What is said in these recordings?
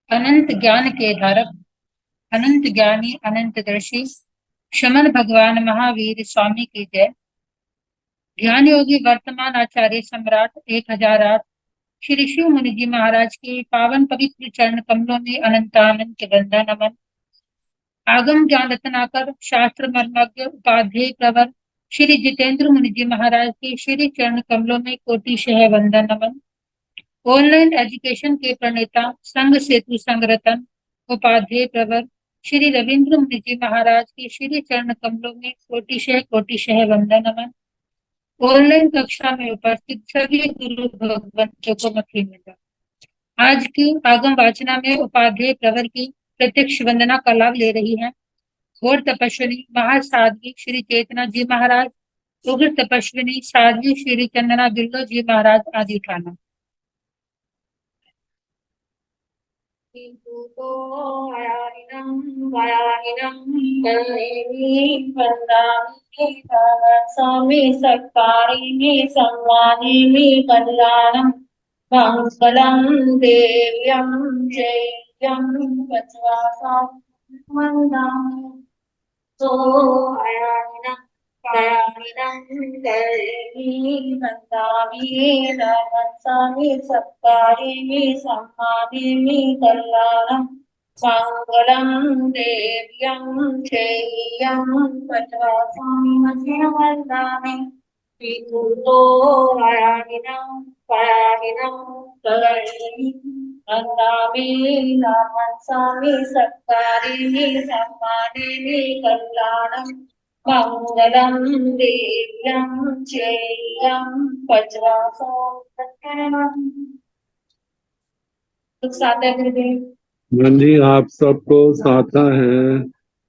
अनंत ज्ञान के धारक, अनंत ज्ञानी, अनंत दर्शी शमन भगवान महावीर स्वामी की जय। ज्ञान योगी वर्तमान आचार्य सम्राट 1008 श्री शिव मुनि जी महाराज के पावन पवित्र चरण कमलों में अनंतानंत वंदन नमन। आगम ज्ञान रत्नाकर शास्त्र मर्मज्ञ उपाध्याय प्रवर श्री जितेंद्र मुनि जी महाराज के श्री चरण कमलों में कोटिशः वंदन नमन। ऑनलाइन एजुकेशन के प्रणेता संघ सेतु संगरतन उपाध्याय प्रवर श्री रविंद्र मुनि जी महाराज के श्री चरण कमलों में कोटिशः कोटिशः वंदन नमन। ऑनलाइन कक्षा में उपस्थित सभी गुरु भगवंतों को मथी मिला। आज की आगम वाचना में उपाध्याय प्रवर की प्रत्यक्ष वंदना का लाभ ले रही है घोर तपस्विनी महासाध्वी श्री चेतना जी महाराज, उग्र तपस्विनी साध्वी श्री चंदना बिल्लो जी महाराज आदि ठाना। स्वामी सत्कारिणी सम्मानिनी कल्याणं मंगलम देव्यं जयं पचवासा वंदामि तो आयानिनं दयानिनं देवी वंदामि नमस्सामि सत्कारिणी सम्मानिनी कल्याणं मंगलम देव्यं जयं पचवासा वंदामि तो आयानिनं दयानिनं वंदामि नमस्सामि सत्कारिणी सम्मानिनी कल्याणं मंगलम देव्यं जयं पचवासा तो साथ है गुरुदेव। हाँ जी, आप सबको साथा है।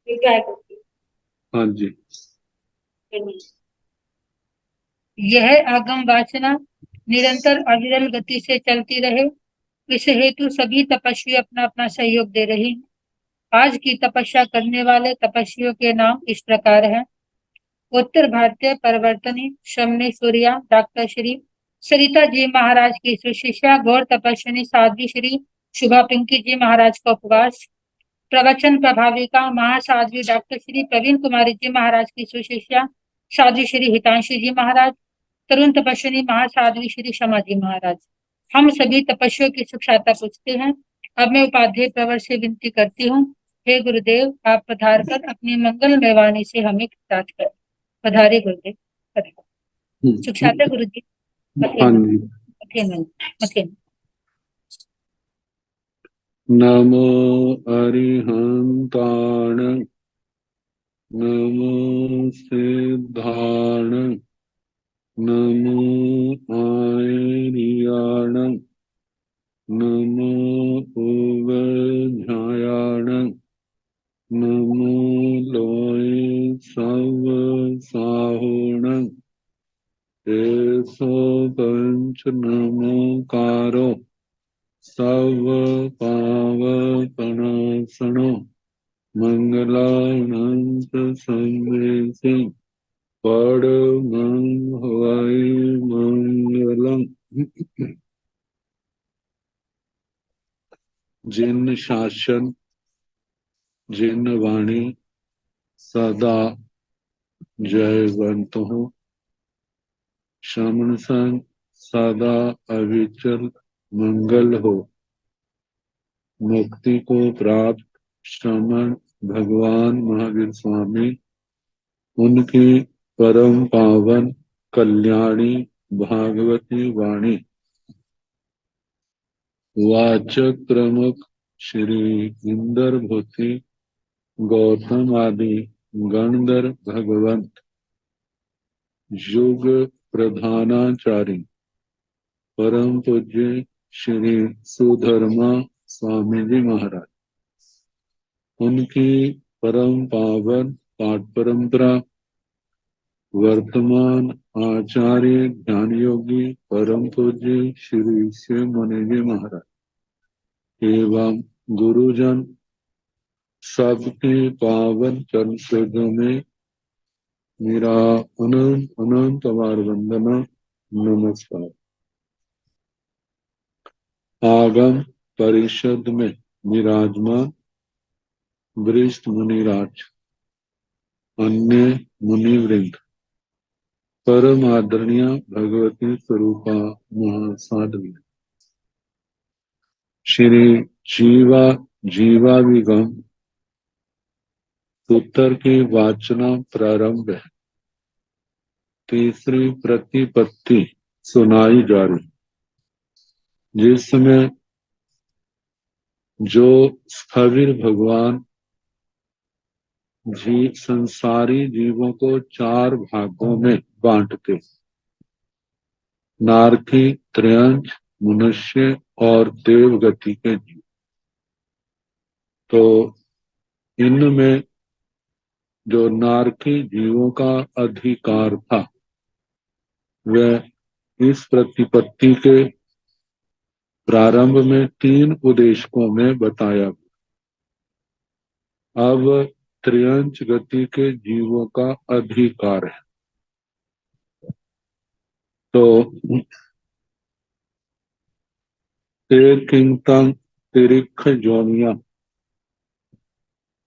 ये क्या है गुरुदेव? हाँ जी, यह आगम वाचना निरंतर अविरल गति से चलती रहे, इस हेतु सभी तपस्वी अपना अपना सहयोग दे रहे हैं। आज की तपस्या करने वाले तपस्वियों के नाम इस प्रकार हैं। उत्तर भारतीय परिवर्तनी शमनी सूर्या डॉक्टर श्री सरिता जी महाराज की सुशिष्या गौर तपस्विनी साध्वी श्री शुभा पिंकी जी महाराज का उपवास। प्रवचन प्रभाविका महासाध्वी डॉक्टर श्री प्रवीण कुमारी जी महाराज की सुशिष्या साध्वी श्री हितांशी जी महाराज। तरुण तपस्विनी महासाध्वी श्री क्षमा जी महाराज। हम सभी तपस्वियों की सुख्याता पूछते हैं। अब मैं उपाध्याय प्रवर से विनती करती हूँ, हे गुरुदेव, आप पधार कर अपनी मंगलमय वाणी से हमें कृतार्थ करें। पधारे गुरुदेव, पधारे। सुख्याता गुरुजी। हाँ जी। मथे नमो अरिहंताण, नमो सिद्धाण, नमो आयर्याण, नमो उवध्यायाण, नमो लोय सव साहुण, एसो पंच नमोकारो सव पावपनासनो मंगलानंत संदेशे परमं हवै मंगलम्। जिन शासन जिन वाणी सदा जयवंत हो, श्रमण संग सदा अविचल मंगल हो। मुक्ति को प्राप्त श्रमण भगवान महावीर स्वामी, उनकी परम पावन कल्याणी भागवती वाणी वाचक प्रमुख श्री इंदर भूति गौतम आदि गणधर भगवंत युग प्रधानाचार्य परम पूज्य श्री सुधर्मा स्वामी जी महाराज, उनकी परम पावन पाठ परंपरा वर्तमान आचार्य ज्ञान योगी परम पूज्य श्री शिव मुनि जी महाराज एवं गुरुजन सबके पावन चरण शोधों में मेरा अनंत अनंत बार वंदना नमस्कार। आगम परिषद में विराजमान वरिष्ठ मुनिराज, अन्य मुनिवृंद, परम आदरणीय भगवती स्वरूपा महासाध्वी, श्री जीवाविगम सूत्र की वाचना प्रारंभ है। तीसरी प्रतिपत्ति सुनाई जा रही, जिसमें जो स्थविर भगवान संसारी जीवों को चार भागों में बांटते, नारकी, त्रयंच, मनुष्य और देवगति के जीव। तो इनमें जो नारकी जीवों का अधिकार था, वह इस प्रतिपत्ति के प्रारंभ में 3 उद्देश्यों में बताया। अब त्रयंच गति के जीवों का अधिकार है। तो किंगतंग तिरिख जोनिया,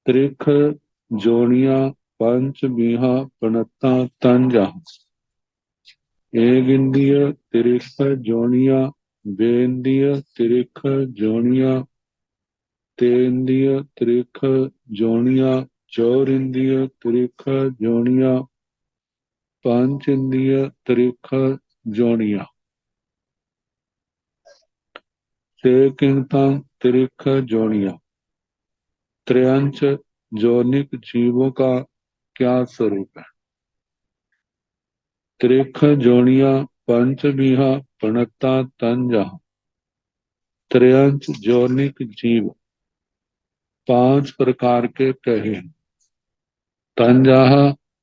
त्रिख जोनिया पंच बीहा पणता तंजा, एक इंद्रिय तिरिख जोनिया, बेंद्रिय तिरिख जोनिया, तेंद्रिय तिरिख जोनिया, चौर इंद्रिय तिरिख जोनिया, पंच इंद्रिय तिरिख जोनिया। किंगतंग तिरिख जोनिया, त्रयंच जोनिक जीवों का क्या स्वरूप है? त्रिख जोनिया पंच बीहा पणता तंजा, त्रयंच जोनिक जीव 5 प्रकार के कहे। तंजाह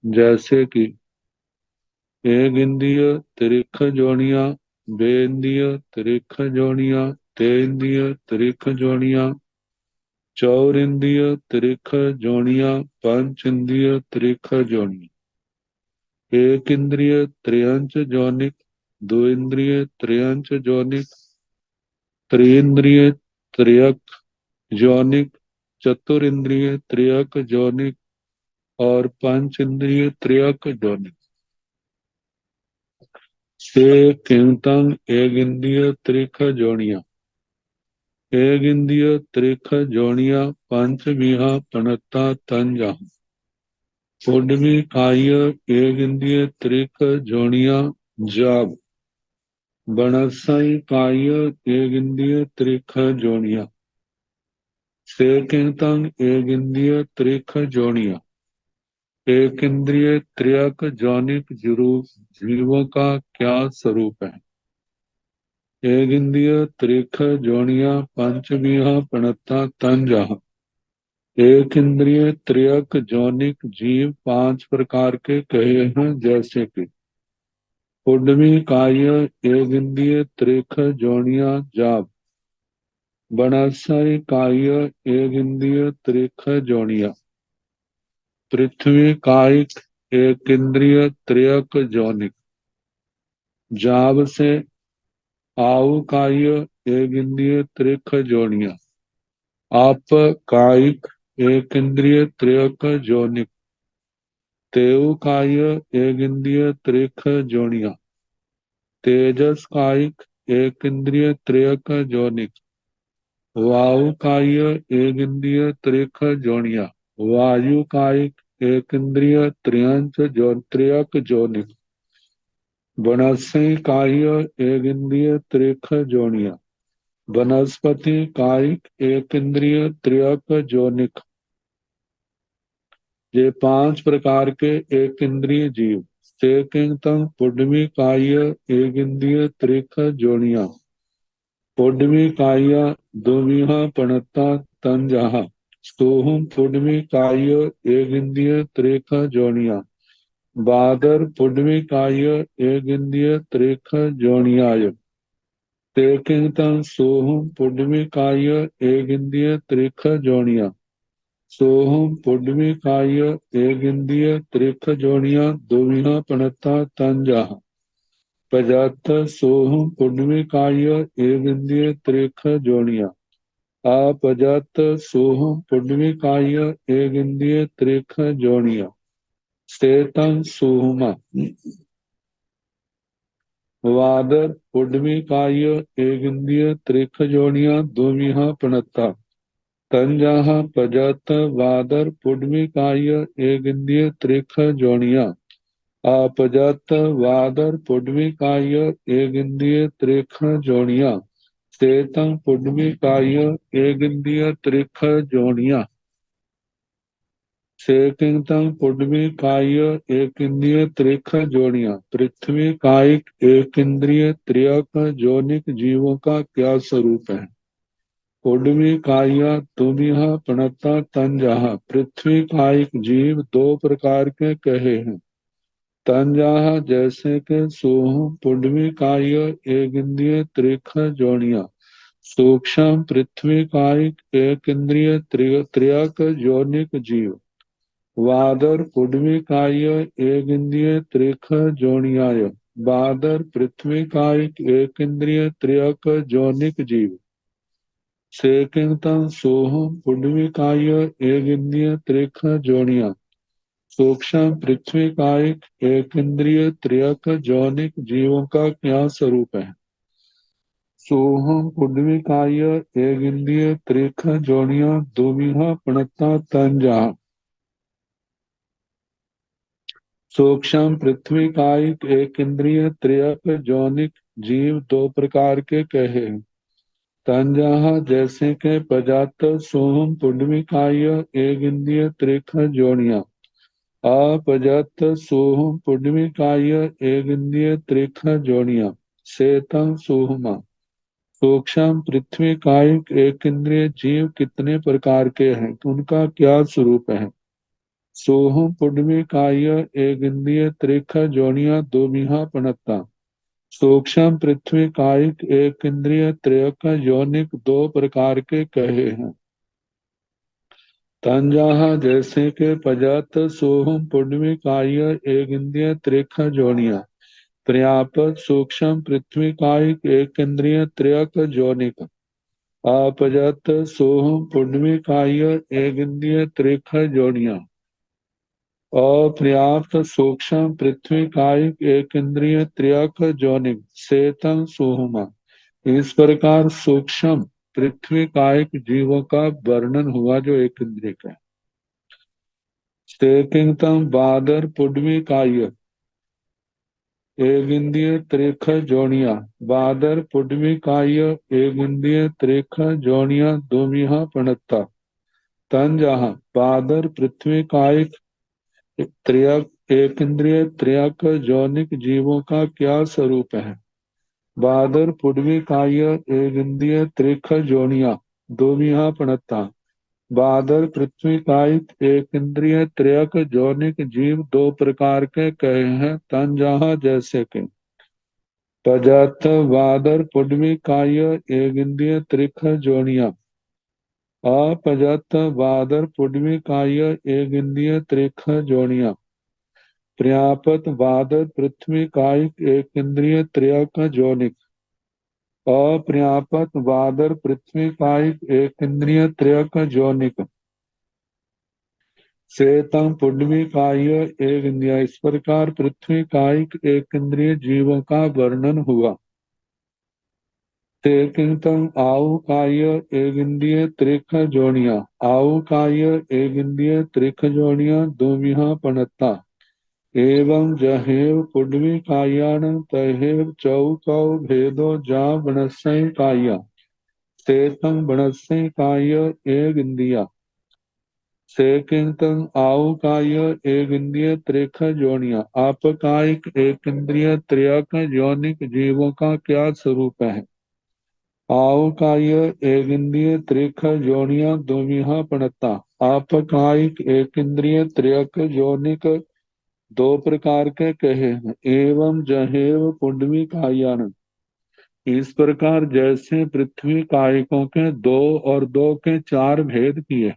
जैसे कि एक इंद्रिय त्रिख जोनिया, बेंद्रिय त्रिख जोनिया, तेंद्रिय त्रिख जोनिया, चौर इंद्रिय त्रिख जोनिया, पंच इंद्रिय त्रिख जोनिया। एक इंद्रिय त्रयंच जोनिक, दो इंद्रिय त्रयंच जोनिक, त्रिंद्रिय त्रयक जोनिक, चतुर इंद्रिय त्रयक जोनिक और पंच इंद्रिय त्रयक जोनिक। से किंतंग एक इंद्रिय त्रिख जोनिया, एक इंद्रिय त्रिख जोनिया पंच बीहा पणता तंजा, पुडवी काय एक इंद्रिय त्रिख जोनिया जाब, बनसाई काय एक इंद्रिय त्रिख जोनिया। से किंतंग एक इंद्रिय त्रिख जोनिया, एक इंद्रिय त्रयक जोनिक जीवों का क्या स्वरूप है? एक इंद्रिय त्रिख जोनिया पंच बीहा पणता तंजा, एक इंद्रिय त्रयक जोनिक जीव 5 प्रकार के कहे हैं, जैसे कि पुडवी काय एक इंद्रिय त्रिख जोनिया जाप, बनसाई काय एक इंद्रिय त्रिख जोनिया, पृथ्वी कायिक एक इंद्रिय त्रयक जोनिक, जाब से आउ काय एक इंद्रिय त्रिख जोनिया, आप कायिक एक इंद्रिय त्रयक जोनिक, तेउ काय एक इंद्रिय त्रिख जोनिया, तेजस कायिक एक इंद्रिय त्रयक जोनिक, वायु काय एक इंद्रिय त्रिख जोनिया, वायु कायिक एक इंद्रिय त्रयक जोनिक, वनस्पति काय एक इंद्रिय त्रिख जोनिया, वनस्पति कायिक एक इंद्रिय त्रयक जोनिक। ये 5 प्रकार के एक इंद्रिय जीव। सेकिंतंग पुडवी काय एक इंद्रिय त्रिख जोनिया, पुडवी काया दोविहा पणता तंजहा, सोहम पुडवी काय एक इंद्रिय त्रिख जोनिया, बादर पुडवी काय एक इंद्रिय त्रिख जोनियाय। तेकिंतंग सोहम पुडवी काय एक इंद्रिय त्रिख जोनिया, सोहम पुडवी काय एक इंद्रिय त्रिख जोनिया दोविहा पणता तंजा, पजात सोहम पुडवी काय एक इंद्रिय त्रिख जोनिया, आपजत सोहम पुण्यकाय एक इंद्रिय त्रिख जोनिया स्तेतं सोहमा वादर पुण्यकाय एक इंद्रिय त्रिख जोनिया दुमिहा प्रणता तंजाह पजत वादर पुण्यकाय एक इंद्रिय त्रिख जोनिया आपजत वादर पुण्यकाय एक इंद्रिय त्रिख जोनिया सेतं पुण्यकाय एक इंद्रिय त्रिख जोनिया सेकिंतं पुण्यकाय एक इंद्रिय त्रिख जोनिया पृथ्वी कायिक एक इंद्रिय त्रियक जोनिक जीवों का क्या स्वरूप है। पुण्यमी काया तुमिह प्रणता तंजाह पृथ्वी कायिक जीव दो प्रकार के कहे हैं। तंजाह जैसे के सोहम पुण्यमी काय एक इंद्रिय त्रिख जोनिया सूक्ष्म पृथ्वी कायिक एक इंद्रिय त्रियक जोनिक जीव वादर पुण्यमी काय एक इंद्रिय त्रिख जोनियाय बादर पृथ्वी कायिक एक इंद्रिय त्रियक जोनिक जीव सेकिंतं सोहम पुण्यकाय एक इंद्रिय त्रिख जोनिया सूक्ष्म पृथ्वी कायिक एक इंद्रिय त्रियक जौनिक जीवों का क्या स्वरूप है। सोहम पुण्यकाय एक इंद्रिय त्रिख जोनिया दुमिहा प्रणता तंजा सूक्ष्म पृथ्वी कायिक एक इंद्रिय त्रियक जौनिक जीव दो प्रकार के कहे हैं। तंजाह जैसे के पजात सोहम पुण्यकाय एक इंद्रिय त्रिख जोनिया अपजत सोहम पुण्यकाय एक इंद्रिय त्रिख जोनिया सेतं सोहमा सूक्ष्म पृथ्वी कायिक एक इंद्रिय जीव कितने प्रकार के हैं उनका क्या स्वरूप है। सोहम पुण्यकाय एक इंद्रिय त्रिख जोनिया दोमिहा पणता सूक्ष्म पृथ्वी कायिक एक इंद्रिय त्रयक यौनिक दो प्रकार के कहे हैं। तंजाह जैसे के पजात सोहम पुण्यमी काय एक इंद्रिय त्रिख जोनिया पर्यापत सूक्ष्म पृथ्वी कायिक एक इंद्रिय त्रयक जोनिक अपजत सोहम पुण्यमी काय एक इंद्रिय त्रिख जोनिया अपर्याप्त सूक्ष्म पृथ्वी कायिक एक इंद्रिय त्रियक जोनिक सेतं सोहमा इस प्रकार सूक्ष्म पृथ्वी कायिक जीवों का वर्णन हुआ जो एक इंद्रिय का सेकिंतम बादर पुण्यमी काय एक इंद्रिय त्रिख जोनिया बादर पुण्यमी काय एक इंद्रिय त्रिख जोनिया दोमिहा प्रणता तंजाह बादर पृथ्वी कायिक त्रियक एक इंद्रिय त्रियक जौनिक जीवों का क्या स्वरूप है। बादर पुण्यमी काय एक इंद्रिय त्रिख जोनिया दोमिहा प्रणता बादर पृथ्वी कायिक एक इंद्रिय त्रियक जौनिक जीव दो प्रकार के कहे हैं। तंजाह जैसे के पजत बादर पुण्यमी काय एक इंद्रिय त्रिख जोनिया अपजत बादर पुण्यमी काय एक इंद्रिय त्रिख जोनिया पर्यापत बादर पृथ्वी कायिक एक इंद्रिय त्रियक जोनिक अपर्यापत बादर पृथ्वी कायिक एक इंद्रिय त्रियक जोनिक सेतं पुण्यमी काय एक इंद्रिय इस प्रकार पृथ्वी कायिक एक इंद्रिय जीवों का वर्णन हुआ। सेकिंतम आउ काय एक इंद्रिय त्रिख जोनिया आउ काय एक इंद्रिय त्रिख जोनिया दोमिहा पणता एवं जहेव पुण्यमी कायान तहेव चौकौ भेदो जा वनस्यै काया सेतं वनस्यै काय एक इंद्रिया सेकिंतम आउ काय एक इंद्रिय त्रिख जोनिया आपकायिक एक इंद्रिय त्रियक यौनिक जीवों का क्या स्वरूप है। आउ काय एक इंद्रिय त्रिख जोनिया दोमिहा पणता आपकायिक एक इंद्रिय त्रियक यौनिक दो प्रकार के कहे हैं। एवं जहेव पुण्यमी कायान इस प्रकार जैसे पृथ्वी कायिकों के दो और दो के चार भेद किए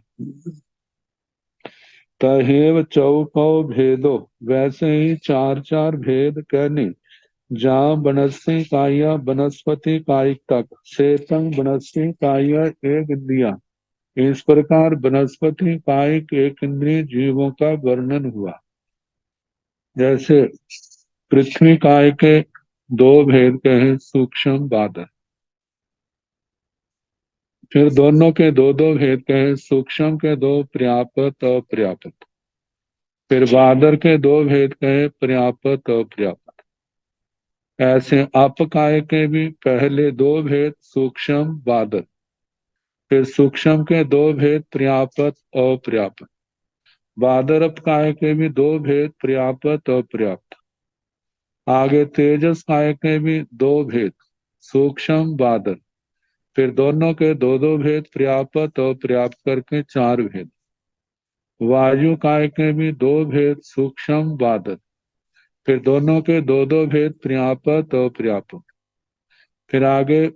तहेव चौकौ भेदो वैसे ही चार चार भेद कहने जहाँ बनस्सी काया बनस्पति कायिक तक शेतंग बनस्सी काया एक इंद्रिया, इस प्रकार बनस्पति कायिक एक इंद्रिय जीवों का वर्णन हुआ। जैसे पृथ्वी काय के दो भेद कहे, सूक्ष्म बादल। फिर दोनों के दो दो भेद कहे, सूक्ष्म के दो पर्याप्त अपर्याप्त। फिर बादल के दो भेद कहे, पर्याप्त अपर्याप्त। ऐसे अपकाय के भी पहले दो भेद सूक्ष्म बादल, फिर सूक्ष्म के दो भेद पर्याप्त अपर्याप्त। बादल अपकाय के भी दो भेद पर्याप्त अपर्याप्त। आगे तेजस काय के भी दो भेद सूक्ष्म बादल, फिर दोनों के दो दो भेद पर्याप्त अपर्याप्त करके चार भेद। वायु काय के भी दो भेद सूक्ष्म बादल, फिर दोनों के दो दो भेद पर्याप्त अपर्याप्त। फिर आगे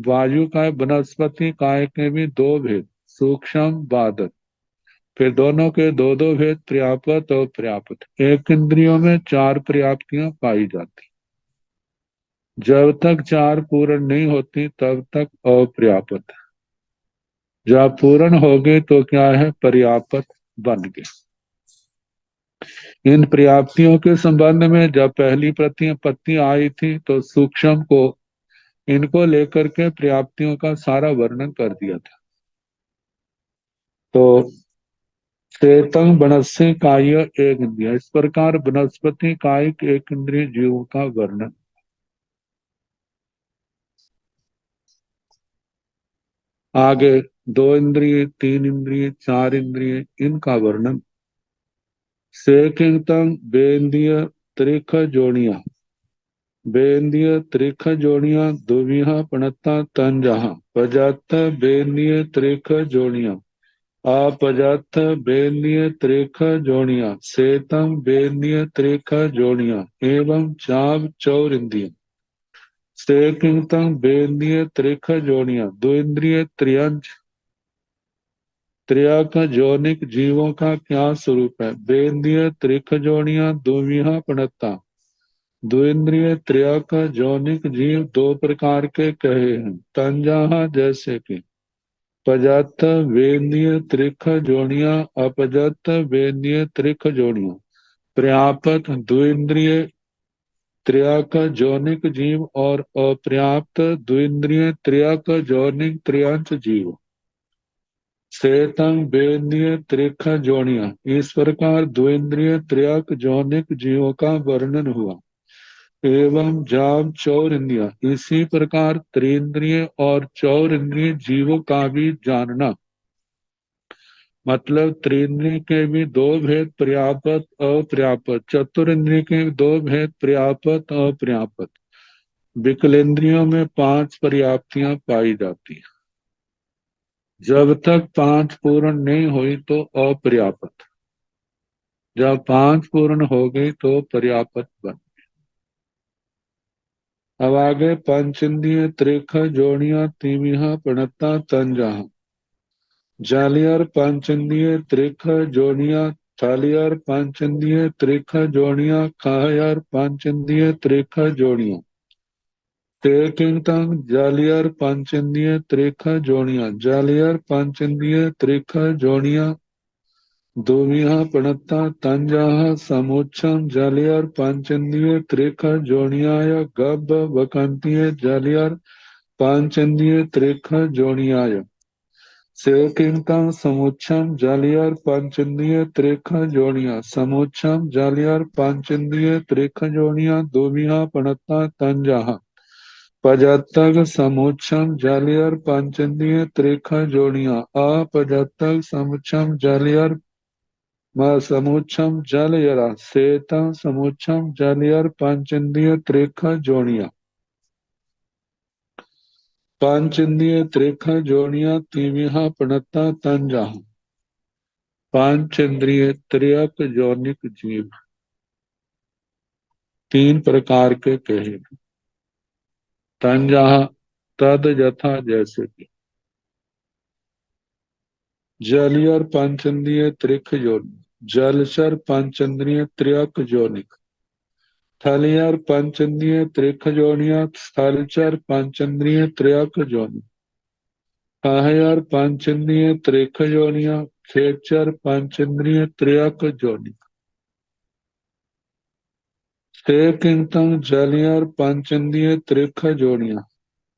वायु का वनस्पति काय के भी दो भेद सूक्ष्म बादल, फिर दोनों के दो दो भेद पर्याप्त और पर्याप्त। एक इंद्रियों में चार पर्याप्तियां पाई जाती। जब तक चार पूर्ण नहीं होती तब तक अपर्याप्त। जब पूर्ण हो गए तो क्या है, पर्याप्त बन गए। इन पर्याप्तियों के संबंध में जब पहली पत्ती आई थी तो सूक्ष्म को इनको लेकर के पर्याप्तियों का सारा वर्णन कर दिया था। तो चेतन बनस्य काय एक इंद्रिय, इस प्रकार वनस्पति कायिक एक इंद्रिय जीवों का वर्णन। आगे दो इंद्रिय, तीन इंद्रिय, चार इंद्रिय, इनका वर्णन। सेकिंतम बेंद्रिय त्रिख जोड़िया, बेंद्रिय त्रिख जोड़िया दुविहा पणता तन जहा प्रजात बेंद्रिय त्रिख जोड़िया अपजात बेंद्रिय त्रिख जोड़िया सेतम बेंद्रिय त्रिख जोड़िया एवं चाव चौर इंद्रिय। सेकिंतम बेंद्रिय त्रिख जोड़िया दो इंद्रिय त्रियंच त्रियाक जोनिक जीवों का क्या स्वरूप है। बेंद्रिय त्रिख जोड़िया दुविहा पणता, द्विंद्रिय त्रियाक जोनिक जीव दो प्रकार के कहे हैं। तंजाहा जैसे कि पजात वेन्द्रिय त्रिख जोड़िया अपजत वेन्द्रिय त्रिख जोड़िया। पर्याप्त द्विंद्रिय त्रियाक जोनिक जीव और अपर्याप्त द्विंद्रिय त्रियाक जोनिक त्रियांश जीव। श्वेतंग बेन्द्रिय त्रिख जोड़िया, इस प्रकार द्विंद्रिय त्रियाक जोनिक जीवों का वर्णन हुआ। एवं जाम चौर इंद्रिया, इसी प्रकार त्रिंद्रिय और चौर इंद्रिय जीवों का भी जानना। मतलब त्रिंद्रिय के भी दो भेद पर्याप्त अपर्याप्त, चतुर्ंद्रिय के भी दो भेद पर्याप्त अपर्याप्त। विकलेंद्रियों में पांच पर्याप्तियां पाई जाती हैं। जब तक पांच पूर्ण नहीं हुई तो अपर्याप्त, जब पांच पूर्ण हो गई तो पर्याप्त बन। अब आगे पंचेंद्रिय त्रिख जोड़िया तिमिहा प्रणता तंजहा। जालियर पंचेंद्रिय त्रिख जोड़िया थालियर पंचेंद्रिय त्रिख जोड़िया खायर पंचेंद्रिय त्रिख जोड़िया। तेकिंतंग जालियर पंचेंद्रिय त्रिख जोड़िया जालियर पंचेंद्रिय त्रिख जोड़िया दुमिहा प्रणता तंजहा समुच्छम जालियर पंचेंद्रिय त्रिख जोड़ियाय गब वकंतीय जालियर पंचेंद्रिय त्रिख जोड़ियाय। सेकिंतम समुच्छम जालियर पंचेंद्रिय त्रिख जोड़िया समुच्छम जालियर पंचेंद्रिय त्रिख जोड़िया दुमिहा प्रणता तंजहा। पजतक समुच्छम जालियर पंचेंद्रिय त्रिख जोड़िया अपजतक समुच्छम जालियर समुच्छम जलयरा सेतम समुच्छम जलयर पंचेंद्रिय त्रिख जोड़िया। पंचेंद्रिय त्रिख जोड़िया तिमिहा प्रणता तंजा। पंचेंद्रिय त्रियक जोनिक जीव तीन प्रकार के कहे। तंजा तद यथा जैसे कि जलियर पंचेंद्रिय त्रिख जोनिक जलचर पंचेंद्रिय त्रियक जोनिक स्थलीय पंचेंद्रिय त्रिक जोनिया स्थलचर पंचेंद्रिय त्रयक जोनि काहयार पंचेंद्रिय त्रिक जोनिया खेचर पंचेंद्रिय त्रयक जोनि किंतन जलियर पंचेंद्रिय त्रिक जोनिया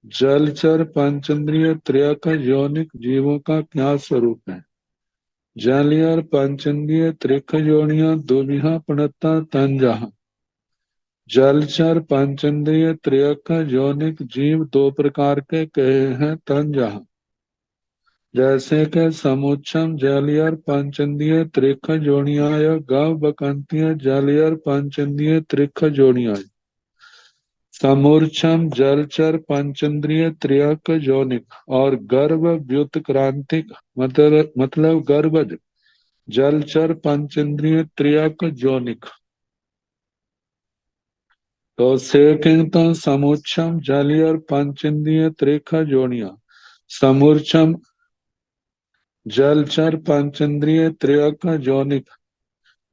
जलचर पंचेंद्रिय त्रयक योनिक जीवों का क्या स्वरूप है। जलियर पंचेंद्रिय त्रिक जोनिया दुविहा प्रणता तंजहा जलचर पंचेंद्रिय त्रयक योनिक जीव दो प्रकार के कहे हैं तंजहा जैसे कि समुच्चम जलियर पंचेंद्रिय त्रिक जोनियाय गव बकंतीय जलियर पंचेंद्रिय त्रिक जोनियाय समूर्छम जलचर पंचेंद्रिय त्रयक जोनिक और गर्भ व्युत्क्रांतिक मतलब गर्भज जलचर पंचेंद्रिय त्रयक जोनिक। तो सेकिंतन समुच्चम जलियर पंचेंद्रिय त्रिक जोनिया समूर्छम जलचर पंचेंद्रिय त्रयक जोनिक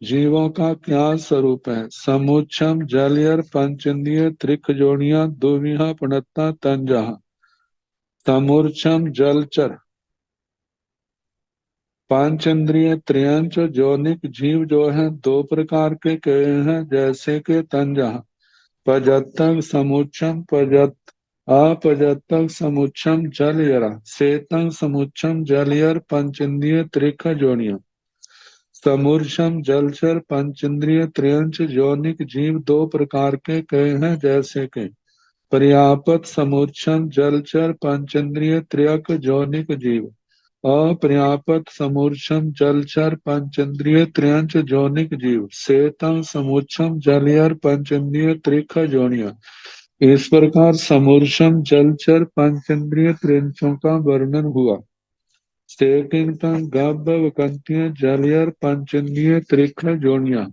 जीवों का क्या स्वरूप है। समुच्चम जलियर पंचेंद्रिय त्रिक जोनिया दुविहा प्रणता तंजहा समूर्छम जलचर पांचेंद्रिय त्रियंच जोनिक जीव जो है दो प्रकार के कहे हैं जैसे कि तंजहा पजत्तक समुच्चम पजत अपजत्तक समुच्चम जलयरा सेतंग समुच्चम जलयर पंचेंद्रिय त्रिक जोनिया समूर्छम जलचर पंचेंद्रिय त्रियंच जोनिक जीव दो प्रकार के कहे हैं जैसे कि पर्यापत समुच्चम जलचर पंचेंद्रिय त्रयक जोनिक जीव अपर्यापत समूर्छम जलचर पंचेंद्रिय त्रियंच जोनिक जीव सेतम समुच्चम जलयर पंचेंद्रिय त्रिक जोनिया। इस प्रकार समूर्छम जलचर पंचेंद्रिय त्रियंचों का वर्णन हुआ। सेकिंतम गब्ब वकंतीय जलयर पंचेंद्रिय त्रिक जोनिया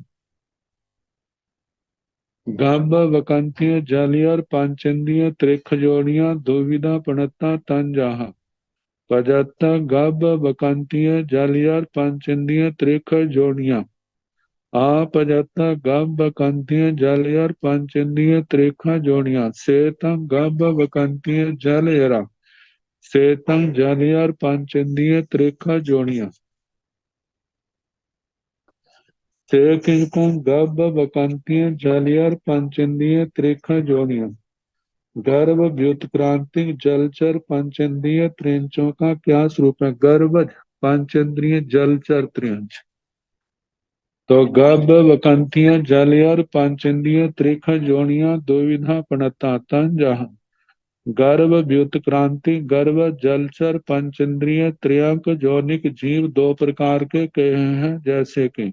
गब्ब वकंतीय जलयर पंचेंद्रिय त्रिक जोनिया दुविधा प्रणता तंजहा पजत्त गब्ब वकंतीय जलयर पंचेंद्रिय त्रिक जोनिया अपजत्त गब्ब वकंतीय जलयर पंचेंद्रिय त्रिक जोनिया सेतम गब्ब वकंतीय जलयरा सेतम जलयर पंचेंद्रिय त्रिक जोनिया सेकिंतम गब्ब वकंतीय जलयर पंचेंद्रिय त्रिक जोनिया गर्भ व्युत्क्रांतिक जलचर पंचेंद्रिय त्रियंचों का क्या स्वरूप है। गर्भज पंचेंद्रिय जलचर त्रियंच तो गब्ब वकंतीय जलयर पंचेंद्रिय त्रिक जोनिया दुविधा प्रणता तंजहा गर्भ व्युत्क्रांति गर्भ जलचर पंचेंद्रिय त्रयक जोनिक जीव दो प्रकार के कहे हैं जैसे कि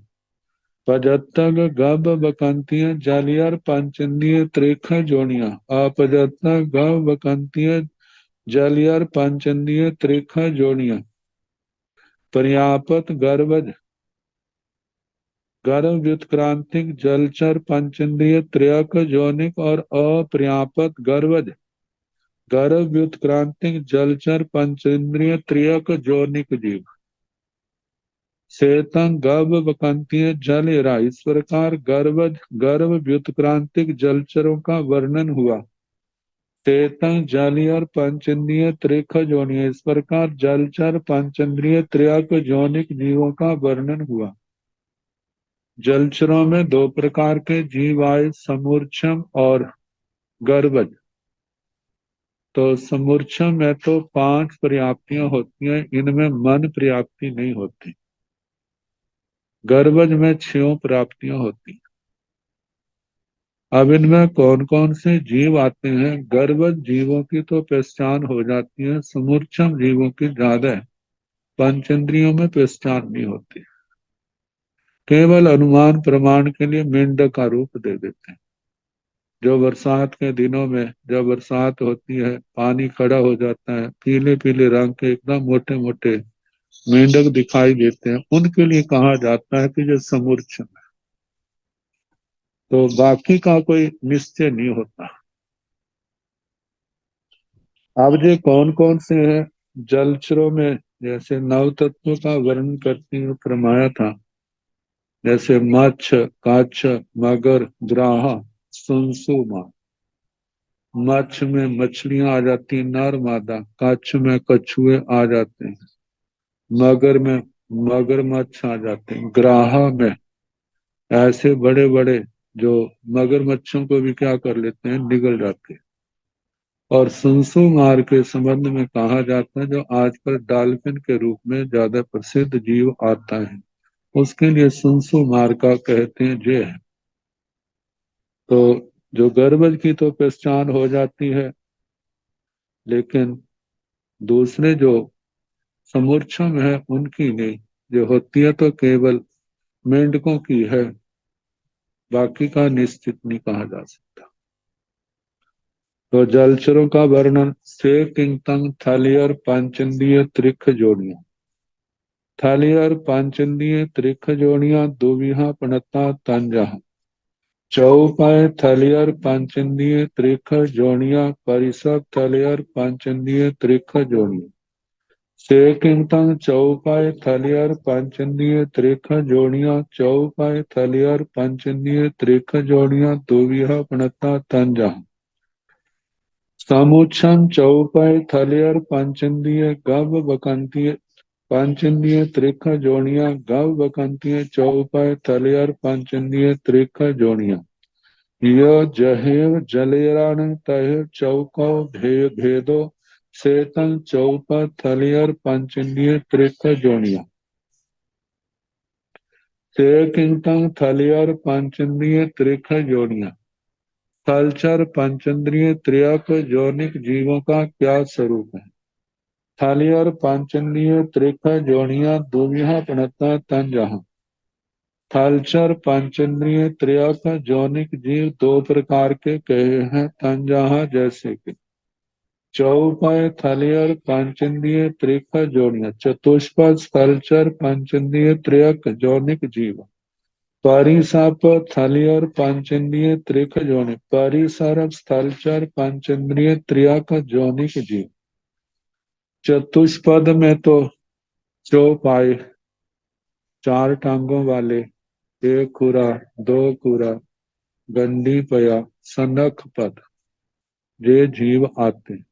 पजत्तक गब्ब वकंतीय जलयर पंचेंद्रिय त्रिक जोनिया अपजत्तक गब्ब वकंतीय जलयर पंचेंद्रिय त्रिक जोनिया पर्यापत गर्भज गर्भ व्युत्क्रांतिक जलचर पंचेंद्रिय त्रयक जोनिक और अपर्यापत गर्भज गर्भ व्युत्क्रांतिक जलचर पंचेंद्रिय त्रयक जोनिक जीव सेतन गर्भ वकंतीय जलयरा। इस प्रकार गर्भ व्युत्क्रांतिक जलचरों का वर्णन हुआ। सेतन जलयर पंचेंद्रिय त्रिक जोनिया इस प्रकार जलचर पंचेंद्रिय त्रयक जोनिक जीवों का वर्णन हुआ। जलचरों में दो प्रकार के जीव आए समूर्छम और गर्भज। तो समूर्छम में तो 5 पर्याप्तियां होती हैं, इनमें मन पर्याप्ति नहीं होती। गर्भज में 6 प्राप्तियां होती। अब इनमें कौन कौन से जीव आते हैं। गर्भज जीवों की तो पहचान हो जाती है, समूर्छम जीवों की ज्यादा है, पंचेंद्रियों में पहचान नहीं होती। केवल अनुमान प्रमाण के लिए मेंढक का रूप दे देते हैं। जो बरसात के दिनों में जब बरसात होती है पानी खड़ा हो जाता है, पीले पीले रंग के एकदम मोटे मोटे मेंढक दिखाई देते हैं, उनके लिए कहा जाता है कि जो समूर्छम है। तो बाकी का कोई निश्चय नहीं होता। अब ये कौन कौन से हैं जलचरों में, जैसे नव तत्वों का वर्णन करते हुए फरमाया था, जैसे मच्छ, काच्छ, मगर, ग्राहा, सुनसुमा, मच्छ में मछलियां आ जाती हैं नर मादा, कच्छ में कछुए आ जाते हैं, मगर में मगरमच्छ आ जाते हैं, ग्राहा में ऐसे बड़े बड़े जो मगरमच्छों को भी क्या कर लेते हैं, निगल जाते हैं। और सुनसुमार के संबंध में कहा जाता है जो आजकल डॉल्फिन के रूप में ज्यादा प्रसिद्ध जीव आता है, उसके लिए सुनसुमार का कहते हैं जे है। तो जो गर्भज की तो पहचान हो जाती है, लेकिन दूसरे जो समूर्छम है उनकी नहीं, जो होती है तो केवल मेंढकों की है, बाकी का निश्चित नहीं कहा जा सकता। तो जलचरों का वर्णन से किंगतंग थलियर पांचंदीय त्रिख जोड़ियां, थलियर पांचंदीय त्रिख जोड़ियां दुविहा पणता तंजा, चौपाय थलियर पांचंदीय त्रिख जोड़ियां परिसर थलियर पांचंदीय त्रिख जोड़ियां, सेकिंगतंग चौपाय थलियर पांचंदीय त्रिख जोड़ियां चौपाय थलियर पांचंदीय त्रिख जोड़ियां दुविहा पणता तंजा, समुच्छम चौपाई थलियर पांचंदीय गव बकंतीय पांचंदीय त्रिख जोड़ियां गव बकंतीय चौपाई थलियर पांचंदीय त्रिख जोड़ियां, यो जहेव जलेराण तह चौको भेदो सेतन चौप थलियर पांचंदीय त्रिख जोड़ियां, से किंतन थलियर पांचंदीय त्रिख जोड़ियां, थलचर पंचेंद्रिय त्रियक यौनिक जीवों का क्या स्वरूप है। थाली और पांचेंद्रिय त्रिक जोड़ियां दुविहा प्रणता तन जहां, थलचर पंचेंद्रिय त्रियक यौनिक जीव दो प्रकार के कहे हैं तन जहां, जैसे कि चौपाय थलियर पांचेंद्रिय त्रिक जोड़ियां चतुष्पद थलचर पंचेंद्रिय त्रियक यौनिक जीव, परिसाप थलियर पंचेंद्रिय त्रिक जोनि परिसरप स्थलचर पंचेंद्रिय त्रियक जोनिक जीव, चतुष्पद में तो चौपाई चार टांगों वाले, एक खुरा, दो खुरा, गंडी पया, सनख पद ये जीव आते हैं।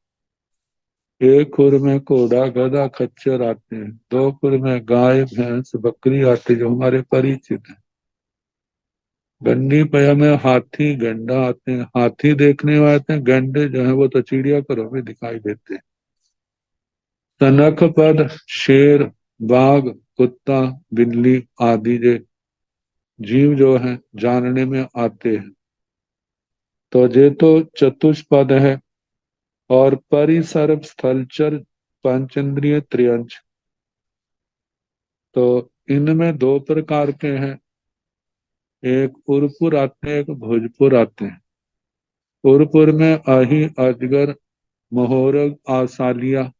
एक खुर में घोड़ा गधा खच्चर आते हैं, दो खुर में गाय भैंस बकरी आती जो हमारे परिचित है, गंडी पया में हाथी गंडा आते हैं, हाथी देखने में आते हैं, गंडे जो है वो तो चिड़ियाघरों में दिखाई देते हैं। तनख पद शेर बाघ कुत्ता बिल्ली आदि जे जीव जो है जानने में आते हैं। तो ये तो चतुष्पद है। और परिसर्प स्थलचर पंचेंद्रिय त्रियंच, तो इनमें दो प्रकार के हैं, एक उर्पुर आते हैं, एक भोजपुर आते हैं। उर्पुर में अहि अजगर महोरग आसालिया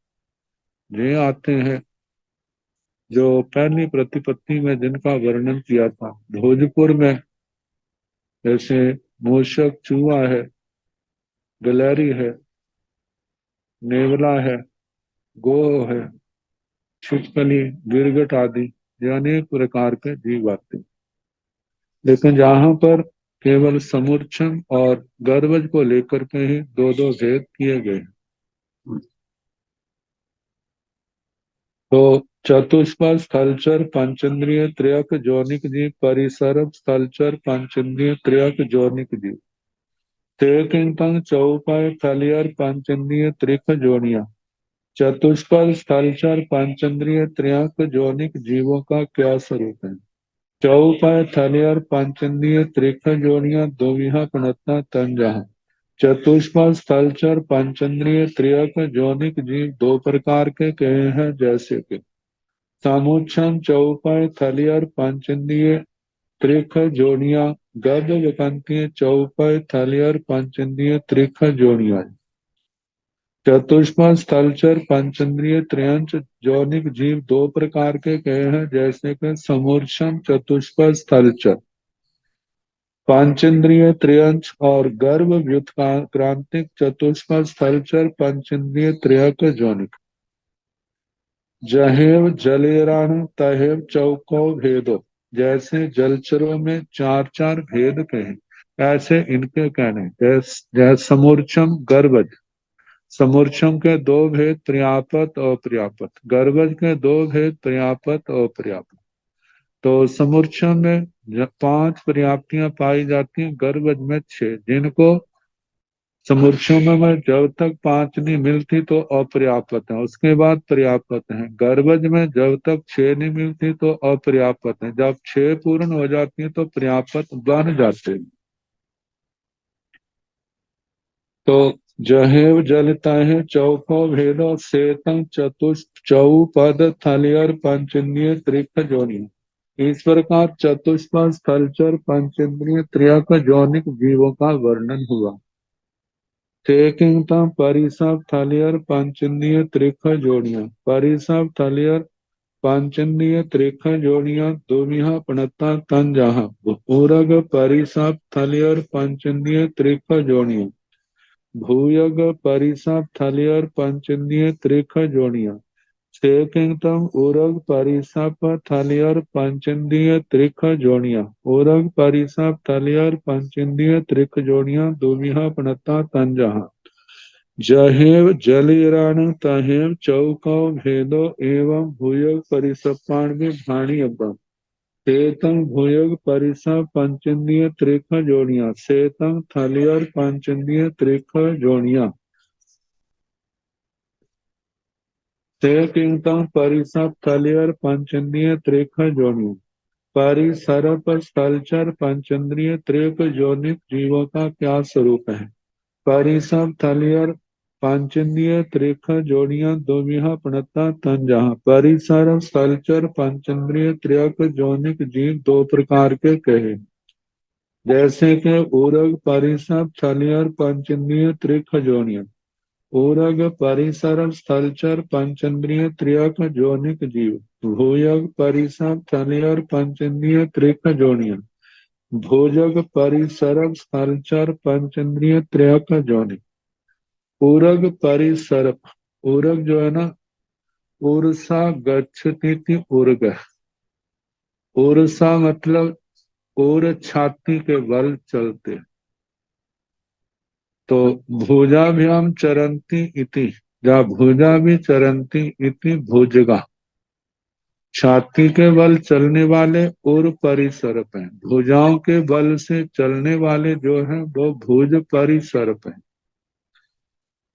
ये आते हैं, जो पहली प्रतिपत्ति में जिनका वर्णन किया था। भोजपुर में जैसे मूषक चूहा है, गिलहरी है, नेवला है, गो है, छिपकली गिरगिट आदि ये अनेक प्रकार के जीव आते हैं। लेकिन जहाँ पर केवल समुच्चम और गर्भज को लेकर के ही दो दो भेद किए गए। तो चतुष्पद स्थलचर पंचेंद्रिय त्रियक जोनिक जीव परिसर स्थलचर पंचेंद्रिय त्रियक जोनिक जीव, तेकिंतंग चौपाय थलियर पंचेंद्रिय त्रिक जोनिया, चतुष्पद स्थलचर पंचेंद्रिय त्रियक जोनिक जीवों का क्या स्वरूप है। चौपाय थलियर पंचेंद्रिय त्रिक जोनिया दुविहा प्रणता तन जहां, चतुष्पद स्थलचर पंचेंद्रिय त्रियक जोनिक जीव दो प्रकार के कहे हैं, जैसे कि समुच्छम चौपाय थलियर पंचेंद्रिय त्रिख जोनिया गद विकंतीय चौपाय थलियर पंचेंद्रिय त्रिख जोनिया, चतुष्पद स्थलचर पंचेंद्रिय त्रियंच जौनिक जीव दो प्रकार के कहे हैं, जैसे कि समूर्छम चतुष्पद स्थलचर पंचेंद्रिय त्रियंच और गर्भ व्युत्क्रांतिक चतुष्पद स्थलचर पंचेंद्रिय त्रियक जौनिक, जहेव जलेराणु तहेव चौको भेदो जैसे जलचरों में चार चार भेद कहे, ऐसे इनके कहने। जैसे समूर्छम गर्वज, समूर्छम के दो भेद पर्यापत और पर्यापत, गर्वज के दो भेद पर्यापत और पर्यापत। तो समूर्छम में 5 पर्याप्तियां पाई जाती हैं, गर्वज में 6, जिनको समूर्छम में जब तक 5 नहीं मिलती तो अपर्याप्त है, उसके बाद पर्याप्त है। गर्भज में जब तक 6 नहीं मिलती तो अपर्याप्त है, जब 6 पूर्ण हो जाती है तो पर्याप्त बन जाते हैं। तो जहेव जलता है चौको भेदो सेतम चतुष्ट चौपद थलियर पंचेंद्रिय त्रिक जोनि। इस प्रकार चतुष्पद स्थलचर पंचेंद्रिय त्रिक जोनिक जीवों का वर्णन हुआ। तेकिंगतम परिसप थलियर पंचेंद्रिय त्रिक जोड़ियां, परिसप थलियर पंचेंद्रिय त्रिक जोड़ियां दुमिहा पणता तन जहा। पूरग परिसप थलियर पंचेंद्रिय त्रिक जोड़ियां, भूयग परिसप थलियर पंचेंद्रिय त्रिक जोड़ियां। सेकिंगतम उरग परिसप थलियर पंचेंद्रिय त्रिक जोड़ियां, उरग परिसप थलियर पंचेंद्रिय त्रिक जोड़ियां दुमिहा पणता तन जहा। जहेव जलिराण तहेव चौको भेदो एवं भूयोग परिसपाण में भाणी अब्बम। सेतंग भूयोग परिसप पंचेंद्रिय त्रिख जोड़ियां, सेतंग थलियर पंचेंद्रिय त्रिख जोड़ियां। सेकिंगतंग परिसप थलियर पंचेंद्रिय त्रिख जोड़ियां। परिसरप स्थलचर पंचेंद्रिय त्रिक जोनिक जीवों का क्या स्वरूप है? परिसप थलियर पंचेंद्रिय त्रिख जोड़ियां दुमिहा पणता तन जहा। परिसर स्थलचर पंचेंद्रिय त्रिक जोनिक जीव 2 प्रकार के कहे, जैसे कि उरग परिसप थलियर पंचेंद्रिय त्रिख जोड़ियां। उरग परिसर स्थलचर पंचेंद्रिय त्रिक जोनिक जीव। भूयग परिसप थलियर पंचेंद्रिय त्रिक जोड़ियां। भोजग परिसरक स्थलचर पंचेंद्रिय त्रिक जोनिक। उरग परिसर्प, उरग जो है ना, उर्सा गच्छति उर्ग, उर्सा मतलब और छाती के बल चलते। तो भुजाभ्याम चरंती इति, या भुजा भी चरंती इति भुजगा, छाती के बल चलने वाले और परिसर्प हैं। भुजाओं के बल से चलने वाले जो हैं वो भुज परिसर्प हैं।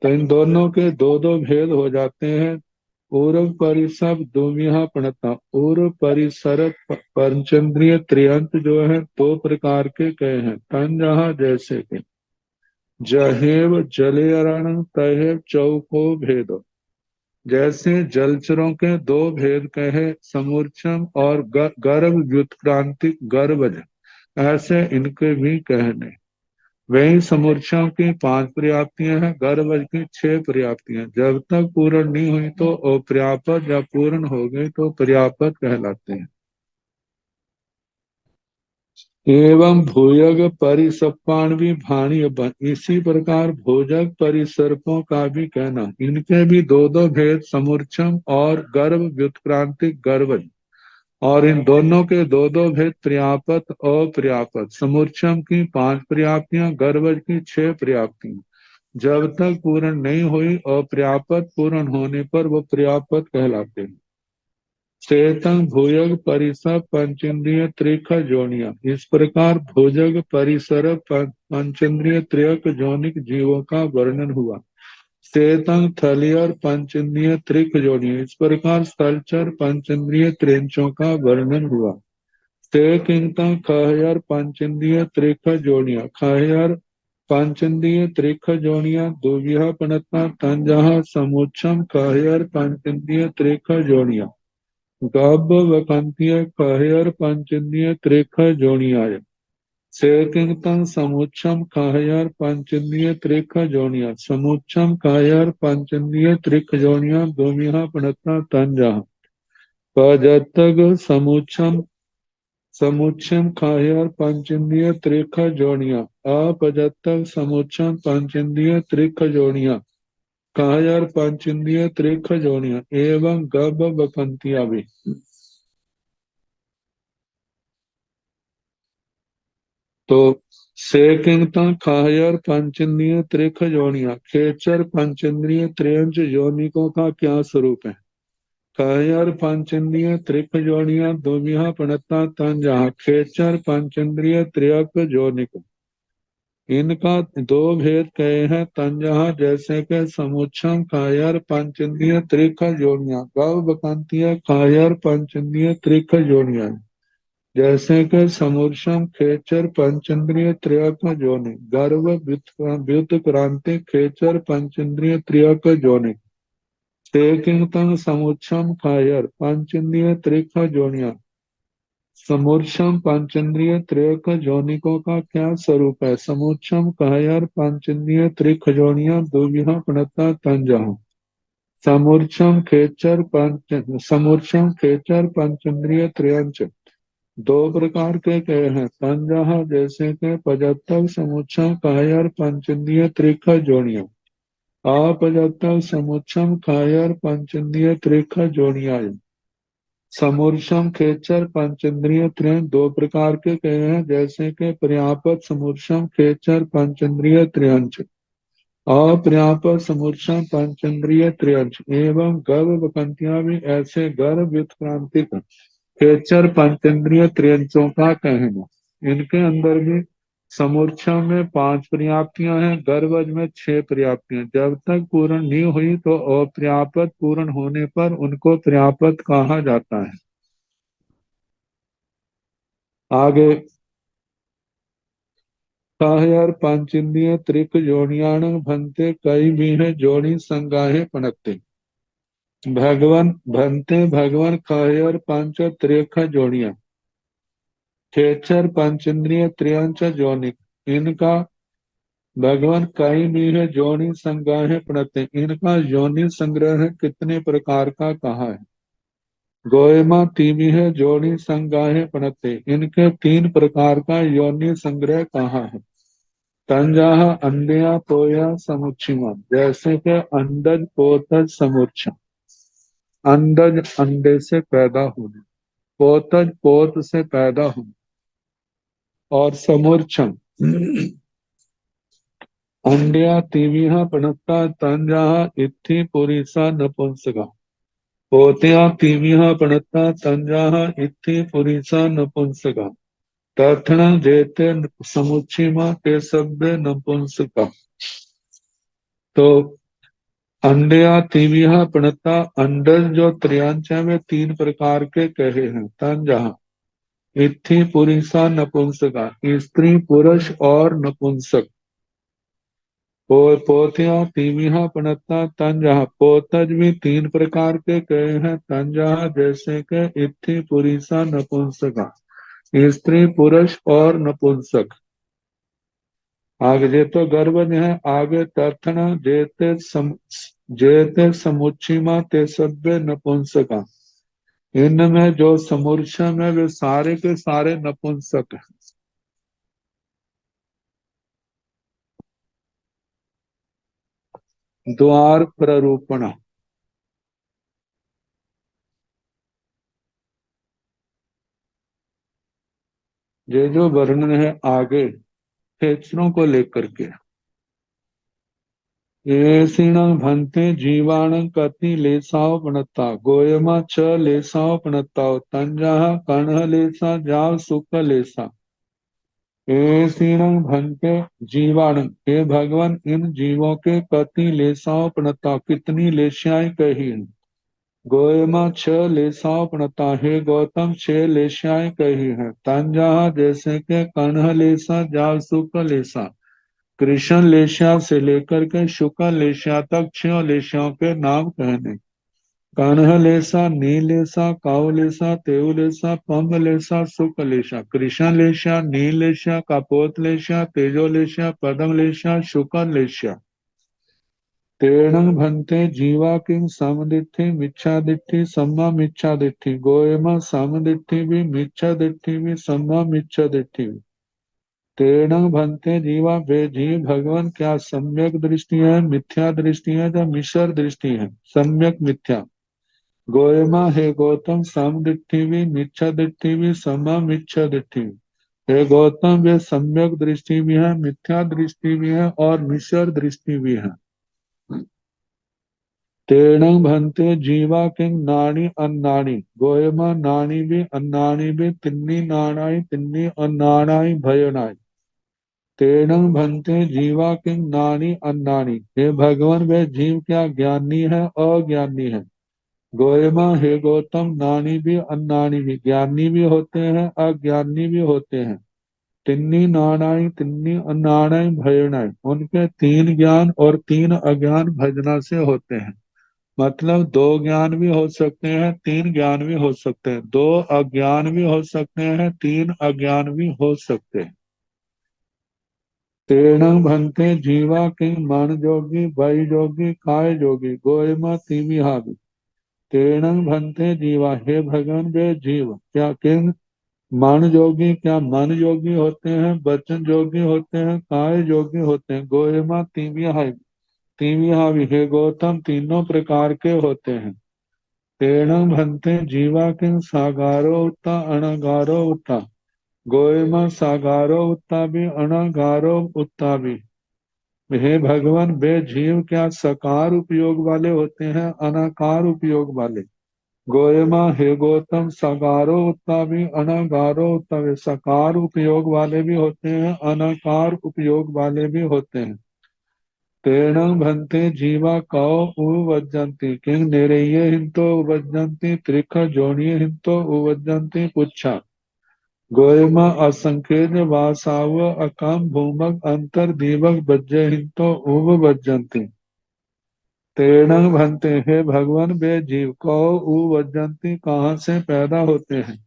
तो इन दोनों के दो दो भेद हो जाते हैं। पूर्व परिसर दुमिहा पणता, पूर्व परिसर पंचेंद्रिय त्रियंत जो है 2 प्रकार के कहे हैं। तन जहा जैसे के जहेव जलेरण तहेव चौको भेदो, जैसे जलचरों के 2 भेद कहे, समूर्छम और गर्भ व्युत्क्रांति गर्भज, ऐसे इनके भी कहने। वही समूर्छा की 5 पर्याप्तियां हैं, गर्भज की 6 पर्याप्तियां। जब तक पूर्ण नहीं हुई तो अपर्याप्त, या पूर्ण हो गई तो पर्याप्त कहलाते हैं। एवं भूयग परिसपाण भी भाणी, इसी प्रकार भोजक परिसर्पों का भी कहना। इनके भी 2 भेद, समूर्छम और गर्भ व्युत्क्रांतिक गर्भज, और इन दोनों के 2 भेद पर्याप्त अपर्याप्त। समूर्छम की 5 पर्याप्तियां, गर्भज की 6 पर्याप्तियां। जब तक पूर्ण नहीं हुई अपर्याप्त, पूर्ण होने पर वो पर्याप्त कहलाते हैं। चेतन भुजग परिसर पंचेंद्रिय त्रिक जोनिया, इस प्रकार भुजग परिसर पंचेंद्रिय त्रिक जोनिक जीवों का वर्णन हुआ। चेतन थलियर पंचेंद्रिय त्रिक जोनिया, इस प्रकार स्थलचर पंचेंद्रिय त्रिंचों का वर्णन हुआ। ते किंतम खहयर पंचेंद्रिय त्रिक जोनिया, खहयर पंचेंद्रिय त्रिक जोनिया दुविहा पणता तन जहा। समुच्छम खहयर पंचेंद्रिय त्रिक जोनिया, गब वकंतीय खहयर पंचेंद्रिय त्रिक जोनियाय। सेकिंगतम समुच्छम खहयर पंचेंद्रिय त्रिक जोनिया, समुच्छम खहयर पंचेंद्रिय त्रिक जोनिया दुविहा पणता तन जहा। पजतग समुच्छम, समुच्छम खायर पंचेंद्रिय त्रिख जोड़ियां, अपजतक समुच्छम पंचेंद्रिय त्रिख जोड़ियां, कायर पंचेंद्रिय त्रिख जोड़ियां एवं गब बपंतिया भी। तो सेकिंगता खायर पंचेंद्रिय त्रिख योनिया खेचर पंचेंद्रिय त्रियंच योनिकों का क्या स्वरूप है। खायर पंचेंद्रिय त्रिख योनिया दोमिहा पणता तंजा खेचर पंचेंद्रिय त्रियक योनिक इनका दो भेद कहे हैं। तंजहा जैसे के समुच्छम कायर पंचेंद्रिय त्रिख योनिया गव बकांतीय कायर पंचेंद्रिय त्रिख योनिया जैसे कि समूर्षम खेचर पंचेंद्रिय त्रियक जोनि गर्भ व्युत क्रांति खेचर पंचेंद्रिय त्रियक जोनि सेकिंगतम समुच्छम कायर पंचेंद्रिय त्रिख जोनिया समूर्छम पंचेंद्रिय त्रियक जोनिकों का क्या स्वरूप है। समुच्छम कायर पंचेंद्रिय त्रिख जोनिया दुविहा प्रणता तंजह समूर्छम खेचर पंचेंद्रिय त्रियंच दो प्रकार के कहे हैं। तंजहा जैसे के पजत्तव समुच्छम कायर पंचेंद्रिय त्रिख जोनिया अपजत्तव समुच्छम कायर पंचेंद्रिय त्रिख जोनिया समूर्षम खेचर पंचेंद्रिय त्रियं दो प्रकार के कहे हैं। जैसे कि पर्यापत समूर्षम खेचर पंचेंद्रिय त्रियंच अपर्यापत समूर्षम पंचेंद्रिय त्रियंच एवं गर्भ वकंतियां भी ऐसे गर्भ व्युत्क्रांतिक खेचर पंचेंद्रिय त्रियंचों का कहना। इनके अंदर भी समूर्छा में 5 पर्याप्तियां हैं, गर्भज में 6 पर्याप्तियां। जब तक पूर्ण नहीं हुई तो अपर्याप्त, पूर्ण होने पर उनको पर्याप्त कहा जाता है। आगे काहयार पांचेंद्रिय त्रिक जोड़ियाण भंते कई भी है जोड़ी संगाहे पणकते भगवान भंते भगवान काहयार पांच त्रिक जोड़ियां खेचर पंचेंद्रिय त्रियंच जोनिक इनका भगवान कई भी है जोनि संग्रह पढ़ते इनका योनि संग्रह कितने प्रकार का कहा है। गोयमा तीमी है जोनि संग्रह पढ़ते इनके 3 प्रकार का योनि संग्रह कहा है। तंजाह अंडिया पोया समुच्छिमा जैसे के अंडज पोतज समुच्छ अंडज अंडे से पैदा होने पोतज पोत से पैदा होने और समूर्छम अंड्या तीविहा पणत्ता तंजाहा इत्थि पुरीसा नपुंसका पोत्या तीविहा पणत्ता तंजाहा इत्थि पुरीसा नपुंसका तथण जेते समुच्छिमा ते सभ्य नपुंसका। तो अंड्या तीविहा पणत्ता अंडज जो त्रियांश है वे 3 प्रकार के कहे हैं। तंजाहा इत्थि पुरीसा नपुंसका स्त्री पुरुष और नपुंसक पोतिया तीविहा पणत्ता तंजहा पोतज भी 3 प्रकार के कहे हैं। तंजहा जैसे के इत्थि पुरीसा नपुंसका स्त्री पुरुष और नपुंसक। आगे जे तो गर्भज है आगे तथन जेते समुच्छिमा ते सभ्य नपुंसका इनमें जो समूर्छम है वे सारे के सारे नपुंसक हैं। द्वार प्ररूपण ये जो वर्णन है आगे खेचरों को लेकर के येषिण भन्ते जीवाण कति लेसाव पणता गोयमा छ लेसाव पणता तंजा कर्ण लेसा जाव सुख लेसा येषिण भन्ते जीवाण हे भगवान इन जीवों के कति लेसाव पणता कितनी लेश्याएं कही गोयमा 6 लेसाव पणता हे गौतम 6 लेश्याएं कही है। तंजा जैसे के कर्ण लेसा जाव सुख लेसा कृष्ण लेशिया से लेकर के शुक्ल लेशिया तक 6 लेशियाओं के नाम कहने। कन्ह लेसा नीलेसा काउलेसा तेउलेसा पम्ब लेसा सुख लेशा कृष्ण लेशिया नील लेशिया कापोत लेशिया तेजो लेशिया पदम लेशिया शुक्ल लेशिया तेणं भन्ते जीवा किंग समदिट्ठि मिच्छा दिट्ठि सम्मा मिच्छा दिट्ठि गोयमा समदिट्ठि भी मिच्छा दिट्ठि भी सम्मा मिच्छा दिट्ठि भी तेणं भन्ते जीवा वे जीव भगवान क्या सम्यक दृष्टि है मिथ्या दृष्टि है या मिश्र दृष्टि है। सम्यक मिथ्या गोयमा हे गौतम सम दिट्ठि भी मिच्छा दिट्ठि भी समा मिच्छा दिट्ठि हे गौतम, वे सम्यक दृष्टि भी है, मिथ्या दृष्टि भी है और मिश्र दृष्टि भी है। तेण भंते जीवा किंग नाणी अन्नाणी गोयमा नाणी भी अन्नाणी भी तिन्नी नाणाई तिन्नी अन्नाणाई भयनाई। तेण भंते जीवा किंग नाणी अन्नाणी, हे भगवान, वे जीव क्या ज्ञानी है अज्ञानी है। गोयमा, हे गौतम, नाणी भी अन्नाणी भी, ज्ञानी भी होते हैं अज्ञानी भी होते हैं। तिन्नी नाणाई तिन्नी अन्नाणाई भयनाई, उनके तीन ज्ञान और तीन अज्ञान भजना से होते हैं। मतलब दो ज्ञान भी हो सकते हैं, तीन ज्ञान भी हो सकते हैं, दो अज्ञान भी हो सकते हैं, तीन अज्ञान भी हो सकते हैं। तेण भंते जीवा किंग मन जोगी भय जोगी काय जोगी गोयमा तिमिहावि। तेण भंते जीवा, हे भगवान, वे जीव क्या किंग मन जोगी क्या मन जोगी होते हैं, वचन जोगी होते हैं, काय जोगी होते हैं, गोयमा तिमिहावि। तिमिहावि, हे गौतम, तीनों प्रकार के होते हैं। तेण भंते जीवा किंग सागारो उत्ता अनगारो उत्ता गोयमा सागारो उत्ता भी अनगारो उत्ता भी। हे भगवान, वे जीव क्या सकार उपयोग वाले होते हैं अनाकार उपयोग वाले। गोयमा, हे गौतम, सगारो उत्ता भी अनागारो उत्ता भी, सकार उपयोग वाले भी होते हैं अनाकार उपयोग वाले भी होते हैं। तेण भंते जीवा कौ उवज्जन्ति किंग नेरेये हिंतो उवज्जन्ति त्रिख जोनिये हिंतो उवज्जन्ति पुच्छा। गोयमा असंकेत वासाव अकम भूमक अंतर दीवक बज्जे हिंतो उवज्जन्ति। तेण भंते, हे भगवान, वे जीव कौ उवज्जन्ति कहाँ से पैदा होते हैं।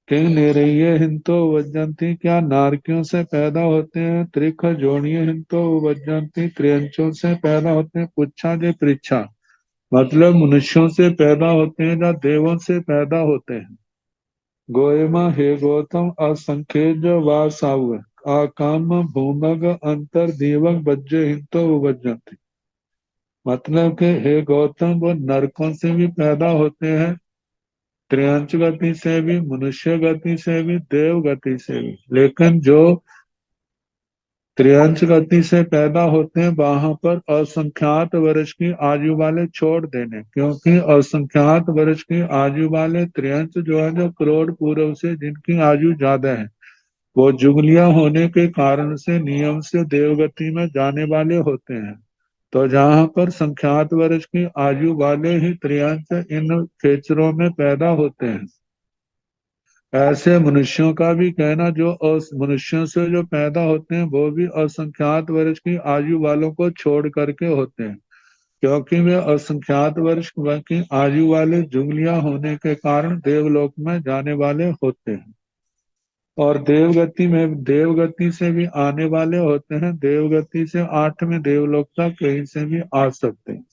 किंग निरय हिंतो वज्जंती, क्या नारकियों से पैदा होते हैं। त्रिख जोड़िए हिंतो वज्जंती, त्रियंचों से पैदा होते हैं। पुच्छा जे पृच्छा, मतलब मनुष्यों से पैदा होते हैं या देवों से पैदा होते हैं। गोयमा, हे गौतम, असंख्यज वासाव आकाम भूमग अंतर दीवक बज्जे हिंतो वज्जंती, मतलब कि हे गौतम, वो नरकों से भी पैदा होते हैं, त्रियंच गति से भी, मनुष्य गति से भी, देव गति से भी। लेकिन जो त्रियंच गति से पैदा होते हैं वहां पर असंख्यात वर्ष की आयु वाले छोड़ देने, क्योंकि असंख्यात वर्ष की आयु वाले त्रियंच जो है, जो करोड़ पूर्व से जिनकी आयु ज्यादा है, वो जुगलिया होने के कारण से नियम से देवगति में जाने वाले होते हैं। तो जहाँ पर संख्यात वर्ष की आयु वाले ही त्रियंच इन खेचरों में पैदा होते हैं। ऐसे मनुष्यों का भी कहना, जो मनुष्यों से जो पैदा होते हैं वो भी असंख्यात वर्ष की आयु वालों को छोड़ करके होते हैं, क्योंकि वे असंख्यात वर्ष की आयु वाले जुगलिया होने के कारण देवलोक में जाने वाले होते हैं। और देवगति से भी आने वाले होते हैं, देवगति से 8वें देवलोक तक कहीं से भी आ सकते हैं।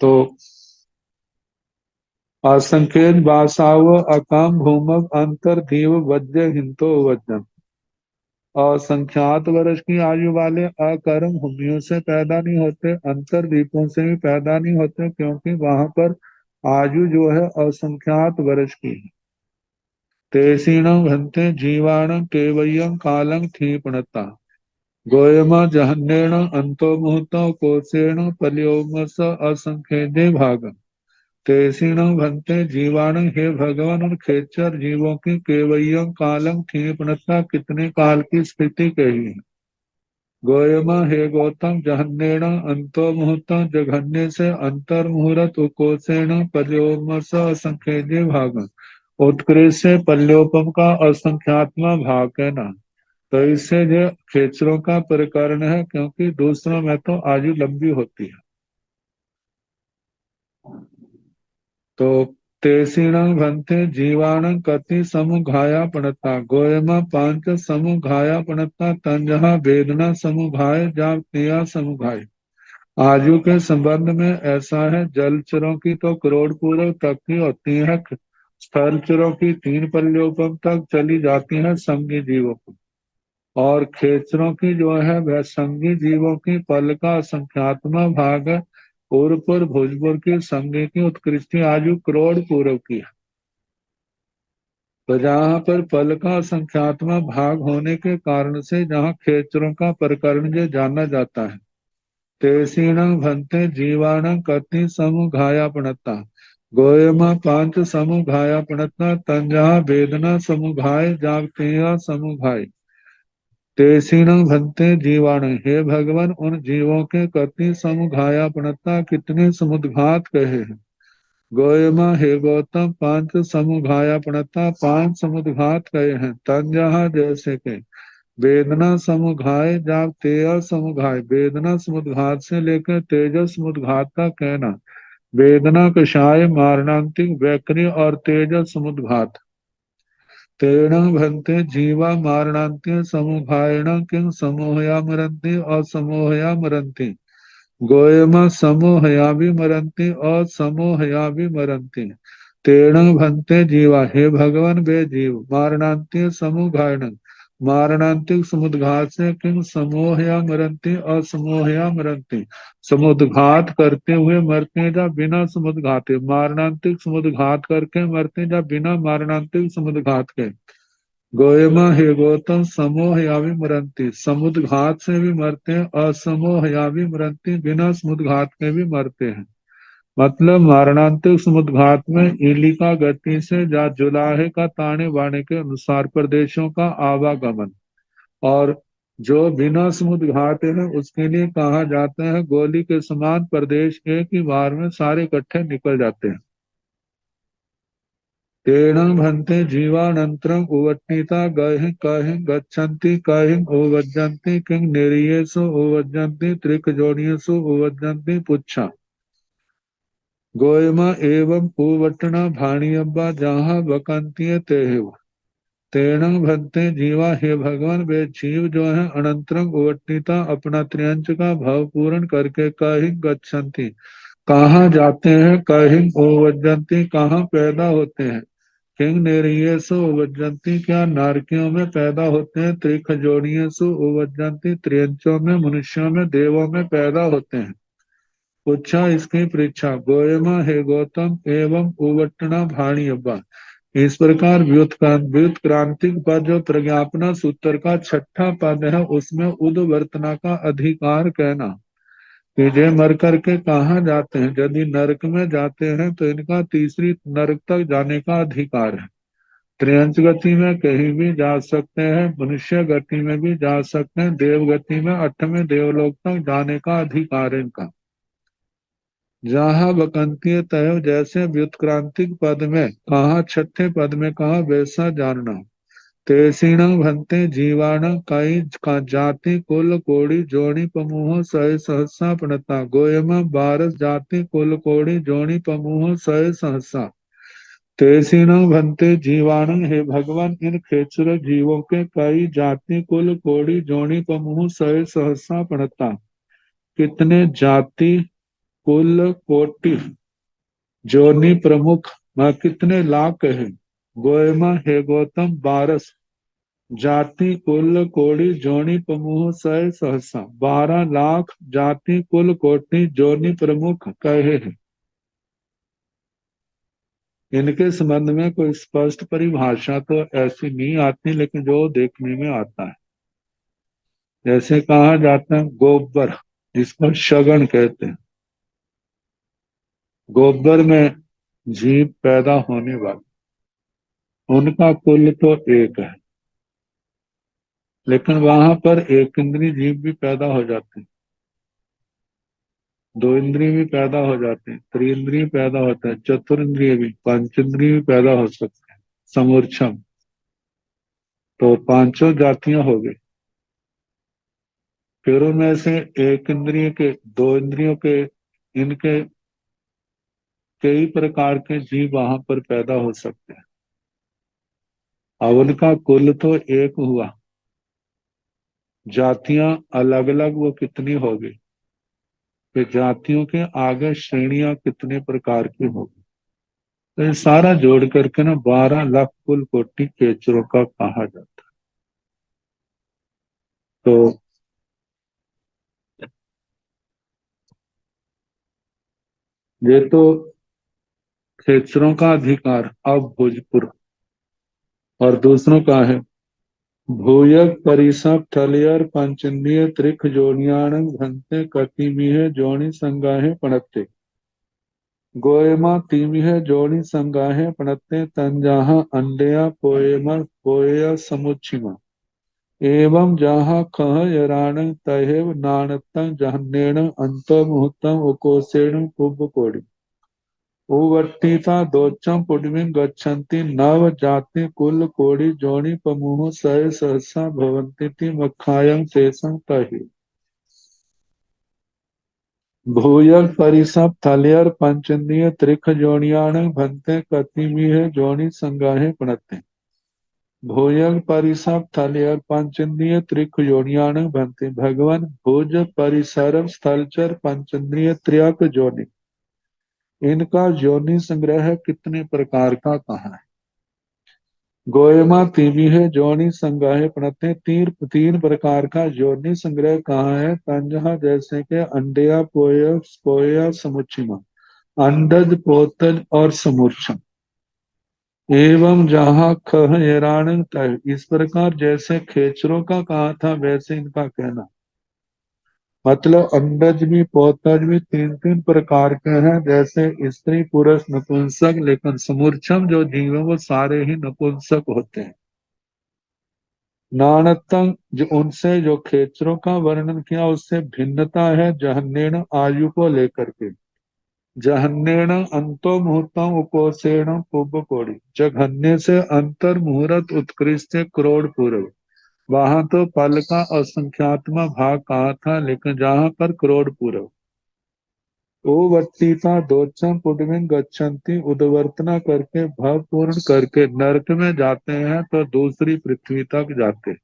तो असंकेत बासाव अकाम भूमक अंतर दीव वज्र हिंतो वज्रम, असंख्यात वर्ष की आयु वाले अकर्म भूमियों से पैदा नहीं होते, अंतर दीपों से भी पैदा नहीं होते, क्योंकि वहां पर आयु जो है असंख्यात वर्ष की है। तेसीणं घंटे जीवाणं केवयं कालं क्षिपणता गोयमा जहन्नेण अंतो मुहूर्तो कोशेण पल्योमस असंख्येदे भागम। तेसीणं भंते जीवाणु, हे भगवान, उन खेचर जीवों की केवयं कालम क्षिपणता, कितने काल की स्थिति कही है। गोयमा, हे गौतम, जहन्नेण अंतो मुहूर्त, जघन्य से अंतर मुहूर्त, उकोसेण पल्योमस असंख्येदे भागम, उत्कृष्ट से पल्योपम का असंख्यात्मा भाग है ना। तो इससे जो खेचरों का प्रकरण है, क्योंकि दूसरों में तो आयु लंबी होती है। तो तेसीण भंते जीवाण कति समुघाया पणता गोयमा पांच समुघाया पणता तंजहा वेदना समुघाय जातिया समुघाय। आयु के संबंध में ऐसा है, जलचरों की तो करोड़ पूर्व तक की होती है, स्थलचरों की 3 पल्योपम तक चली जाती है संगी जीवों की, और खेचरों की जो है वह संगी जीवों की पल का संख्यात्मक भाग है। पूर्वपुर भोजपुर की संगी की उत्कृष्ट आयु करोड़ पूर्व की है। तो जहाँ पर फल का संख्यात्मक भाग होने के कारण से जहाँ खेचरों का प्रकरण जो जाना जाता है, तेसीणं भन्ते जीवाणं कति समुघाया पणता गोयमा पांच समुघाया पणता तंजहा वेदना समुघाय जागतिया समुघाय तेसीणं भन्ते जीवाणु। हे भगवान, उन जीवों के कति समुघाया पणता कितने समुद्घात कहे हैं। गोयमा, हे गौतम, पांच समुघाया पणता पांच समुद्घात कहे हैं। तंजहा, जैसे के वेदना समुघाय जाग तेज समुघाय, वेदना समुद्घात से लेकर तेजस समुद्घात का कहना। वेदना कषाय मारणांतिक वैक्री और तेजस समुद्घात। तेण भन्ते जीवा मारणांत्य समुघायण किं समूहया मरंती और समूहया मरंती। गोयमा समूहया भी मरंती और समूहया भी मरंती। तेण भन्ते जीवा, हे भगवान, वे जीव मारणांत्य समुघायण मारणांतिक समुद्घात से किंग समूह या मरंती और समूह या मरंती, समुद्घात करते हुए मरते जा बिना समुद्घाते, मारणांतिक समुद्घात करके मरते जा बिना मारणांतिक समुद्घात के। गोयमा, हे गौतम, समूह या भी मरंती, समुद्घात से भी मरते हैं और समूह या भी मरंती, बिना समुद्घात के भी मरते हैं। मतलब मारणांतिक समुद्घात में इली का गति से जा जुलाहे का ताने बाने के अनुसार प्रदेशों का आवागमन, और जो बिना समुद्घात है उसके लिए कहा जाता है गोली के समान प्रदेश एक ही बार में सारे इकट्ठे निकल जाते हैं। तेणं भन्ते जीवानंतरं उवट्टिता गहि कहि गच्छन्ति कहि उवज्जन्ति किं निरीयेषु उवज्जन्ति त्रिकजोनियेषु उवज्जन्ति पुच्छा। गोयमा एवं उवटना भाणियब्बा जहाँ बकंती तेहु। तेणं भन्ते जीवा, हे भगवान, वे जीव जो है अनंतरं उवट्टिता अपना त्रियंच का भाव पूर्ण करके कहीं गच्छन्ति कहाँ जाते हैं, कहीं उवज्जन्ति कहाँ पैदा होते हैं, किंग निरीयेषु उवज्जन्ति क्या नारकियों में पैदा होते हैं, त्रिखजोनियेषु उवज्जन्ति त्रियंचों में मनुष्यों में देवों में पैदा होते हैं। पूछा, इसकी परीक्षा। गोयमा, हे गौतम, एवं उवटना भाणी अब्बा, इस प्रकार व्युत्क्रांतिक पद जो प्रज्ञापना सूत्र का छठा पद है उसमें उद्वर्तना का अधिकार कहना कि जे मर करके कहाँ जाते हैं, यदि नरक में जाते हैं तो इनका तीसरी नरक तक जाने का अधिकार है। त्रियंच गति में कहीं भी जा सकते हैं, मनुष्य गति में भी जा सकते हैं, देव गति में अठवें देवलोक तक जाने का अधिकार है इनका। जहाँ बकंतीय तय, जैसे व्युत्क्रांतिक पद में कहा छठे पद में कहा वैसा जानना। तेसीण भन्ते जीवाण कई का जाति कुल कोड़ी जोड़ी पमूह सय सहसा प्रणता। गोयमा बारस जाति कुल कोड़ी जोड़ी पमूह सय सहसा। तेसीण भन्ते जीवाण, हे भगवान, इन खेचर जीवों के कई जाति कुल कोड़ी जोड़ी पमूह सय सहसा प्रणता, कितने जाति कुल कोटि जोनि प्रमुख कितने लाख है। गोयमा, हे गौतम, बारस जाति कुल कोटि जोनि प्रमुख सय सहसा, 12 लाख जाति कुल कोटि जोनि प्रमुख कहे हैं। इनके संबंध में कोई स्पष्ट परिभाषा तो ऐसी नहीं आती, लेकिन जो देखने में आता है, जैसे कहा जाता है गोबर, जिसको शगन कहते हैं, गोबर में जीव पैदा होने वाले, उनका कुल तो एक है, लेकिन वहां पर एक इंद्रिय जीव भी पैदा हो जाते हैं, दो इंद्रिय भी पैदा हो जाते हैं, त्रिइंद्रिय पैदा होता है, चतुर्इंद्रिय भी, पंच इंद्रिय भी पैदा हो सकते हैं, समूर्छम। तो पांचों जातियां हो गई। फिर उनमें से एक इंद्रिय के, दो इंद्रियों के, इनके कई प्रकार के जीव वहां पर पैदा हो सकते हैं। अब उनका कुल तो एक हुआ, जातियां अलग अलग वो कितनी हो गई, कि जातियों के आगे श्रेणियां कितने प्रकार की होगी। तो ये सारा जोड़ करके ना 12 लाख कुल कोटि खेचरों का कहा जाता है। तो ये तो खेचरों का अधिकार। अब भोजपुर, और दूसरों का है भूयक परिसप थलियर पंचन्द्रिय त्रिख जोनियाण घंटे कतिमिह जोनि संगाहे पणत्ते गोयमा तीमिह जोनि संगाहे पणत्ते तंजाहा अंडया पोएमा पोया समुच्छिमा एवं जहाँ खह यराण तहेव नाणतं जहन्नेण अंतो मुहूर्तम उकोसेण कुब कोड़ी उवर्तिता दोचम पुड्मिं गच्छन्ति नव जाति कुल कोड़ी जोनि पमुह सय सहसा भवन्ति मखायं तेषं तहि भूयल परिसप थलियर पंचन्द्रिय त्रिख जोनियाण भंते कतिमिह जोनि संगाहे प्रणते भूयल परिसप थलियर पंचन्द्रिय त्रिख जोनियाण भंते भगवान भुज परिसरम स्थलचर पंचन्द्रिय त्रियक जोनि इनका योनि संग्रह कितने प्रकार का कहा है गोयमा तीमी है जोनि संग्रह प्रणते तीन प्रकार का योनि संग्रह कहाँ है तंजहा जैसे के अंडया पोय पोया समुचिमा अंडज पोतज और समूर्छम एवं जहाँ खह हेराण तय इस प्रकार जैसे खेचरों का कहा था वैसे इनका कहना मतलब अंडज भी पोतज भी तीन तीन प्रकार के हैं जैसे स्त्री पुरुष नपुंसक लेकिन समूर्छम जो जीव है वो सारे ही नपुंसक होते हैं नानतंग जो उनसे जो खेचरों का वर्णन किया उससे भिन्नता है जहन्नेण आयु को लेकर के जहन्नेण अंतो मुहूर्तम उपोषेण पुब कोड़ी जघन्य से अंतर मुहूर्त उत्कृष्ट करोड़ पूर्व वहां तो पल का असंख्यात्मक भाग कहा था लेकिन जहां पर करोड़ पूर्व ओवर्तिता दोषम पुडमिन गच्छन्ति उद्वर्तना करके भाव पूर्ण करके नरक में जाते हैं तो दूसरी पृथ्वी तक जाते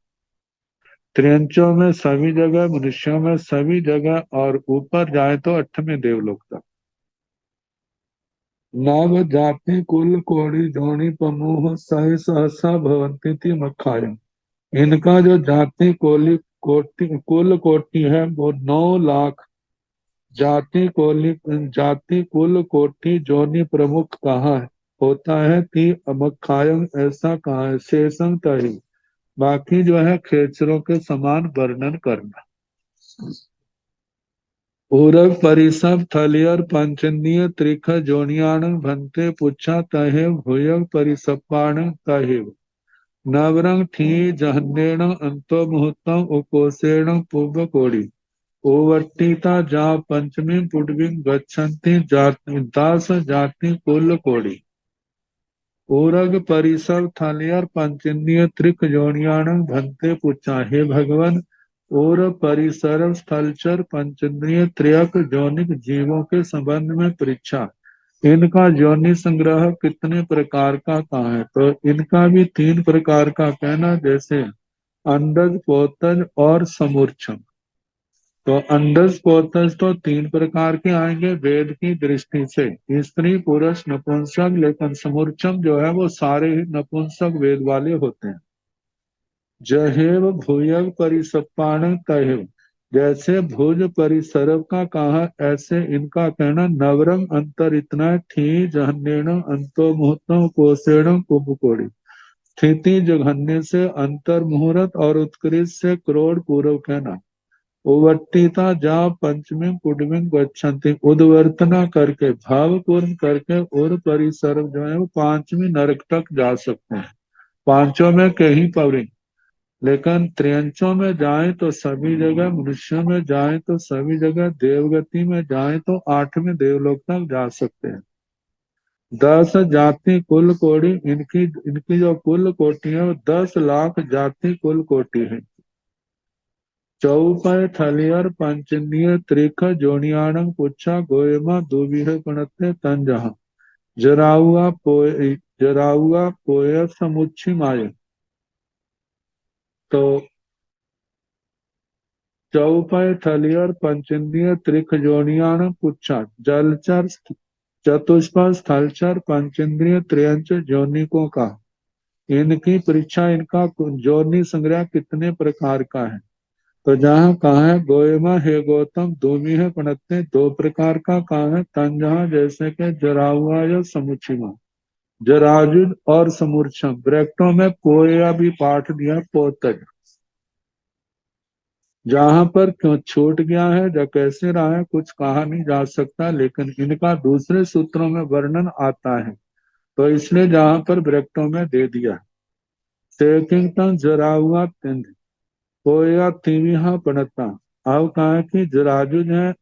त्रियंचों में सभी जगह मनुष्यों में सभी जगह और ऊपर जाए तो अठवें देवलोक तक नव जाति कुल कोड़ी जोनी पमूह सही सहसा भवंती थी मखायम इनका जो जाति कोली कोटि कुल कोटि है वो 9 लाख जाति कुल कोटि जोनि प्रमुख कहा है होता है कि अमखायम ऐसा कहा है शेषम तही बाकी जो है खेचरों के समान वर्णन करना पूरब परिसप थलियर पंचनीय त्रिख जोनियाण भंते पुच्छा तहे भूयग परिसपाण तहेव नवरंग थी जहन्नेण अंतो मुहूर्तम उकोसेण पूर्व कोड़ी ओवर्तिता जा पंचमी पुडविं गच्छन्ति जाति दास जाति कुल कोड़ी ऊरग परिसर थलियर पंचन्य त्रिक जोनियाण भंते पुच्छा हे भगवान और परिसर स्थलचर पंचन्द्रिय त्रियक जोनिक जीवों के संबंध में परीक्षा इनका योनि संग्रह कितने प्रकार का कहा है तो इनका भी 3 प्रकार का कहना जैसे अंडज पोतज और समूर्छम तो अंडज पोतज तो 3 प्रकार के आएंगे वेद की दृष्टि से स्त्री पुरुष नपुंसक लेकिन समूर्छम जो है वो सारे ही नपुंसक वेद वाले होते हैं जहेव भूयग परिसपाण तहेव जैसे भुज परिसर्व का कहा ऐसे इनका कहना नवरंग अंतर इतना थी जहन्नेण अंतो मुहूर्तम कोसेण कुंभकोड़ी स्थिति जघन्य से अंतर मुहूर्त और उत्कृष्ट से करोड़ पूर्व कहना उवर्तिता जा पंचमी पुडमिं गच्छन्ति उद्वर्तना करके भाव पूर्ण करके और परिसर्व जो है वो 5वीं नरक तक जा सकते हैं पांचों में कहीं पवरी लेकिन त्रियंचों में जाए तो सभी जगह मनुष्यों में जाए तो सभी जगह देवगति में जाए तो 8वें देवलोक तक जा सकते हैं 10 जाति कुल कोटि इनकी इनकी जो कुल कोटि है वो 10 लाख जाति कुल कोटि है चौपय थलियर पंचनीय त्रिख जोनियाणं पुच्छा गोयमा दुविह पणते तंजहा जराउआ पोय समुच्छी माय तो चौपय थलियर पंचन्द्रिय त्रिख जोनियाण पुच्छा जलचर चतुष्पद स्थलचर पंचेंद्रिय त्रियंच जोनिकों का इनकी परीक्षा इनका जोनि संग्रह कितने प्रकार का है तो जहाँ कहा है गोयमा हे गौतम दूमी है पणत्ते 2 प्रकार का कहा है तंजहा जैसे के जराहुआ या समुचिमा जराजुज और समूर्छम। ब्रैकेटों में पोया भी पाठ दिया, पोतज। जहां पर क्यों छूट गया है या कैसे रहा है कुछ कहा नहीं जा सकता, लेकिन इनका दूसरे सूत्रों में वर्णन आता है, तो इसलिए जहां पर ब्रैकेटों में दे दिया। सेकिंगटन जरा हुआ तिंद पोया तिविहा पड़ता। अब कहा है कि जराजुज है,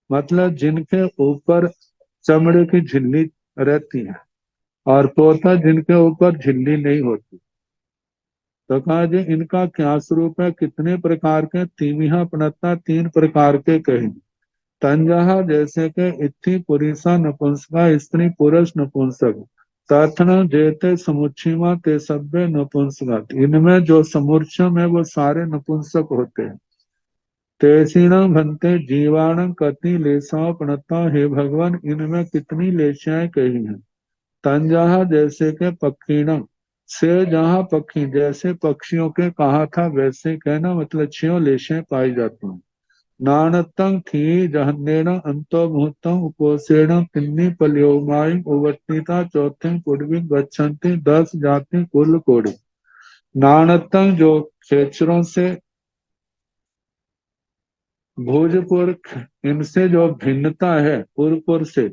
मतलब जिनके ऊपर चमड़े की झिल्ली रहती है, और पोता जिनके ऊपर झिल्ली नहीं होती। तो कहा जी इनका क्या स्वरूप है, कितने प्रकार के, तीमिहा पणता, तीन प्रकार के कहे। तंजहा जैसे के इत्थि पुरीसा नपुंसका, स्त्री पुरुष नपुंसक। तथन जेते समुच्छिमा ते सभ्य नपुंसक। इनमें जो समुच्चम है वो सारे नपुंसक होते हैं। तेसीण भंते जीवाण कति लेसा प्रणता। हे भगवान इनमें कितनी लेशाएं कही हैं। तंजहा जैसे के पक्षीणम, से जहाँ पक्षी, जैसे पक्षियों के कहा था वैसे कहना, मतलब 6 लेशें पाई जाती हैं। नानतंग थी जहन्नेन अंतो मुहूर्तम उपोषेण किन्नी पल्योमाई उवर्तिता चौथे पुडविंग गच्छन्ति 10 जाति कुल कोड़े। नानतंग जो खेचरों से, भोजपुर, इनसे जो भिन्नता है पुरपुर से,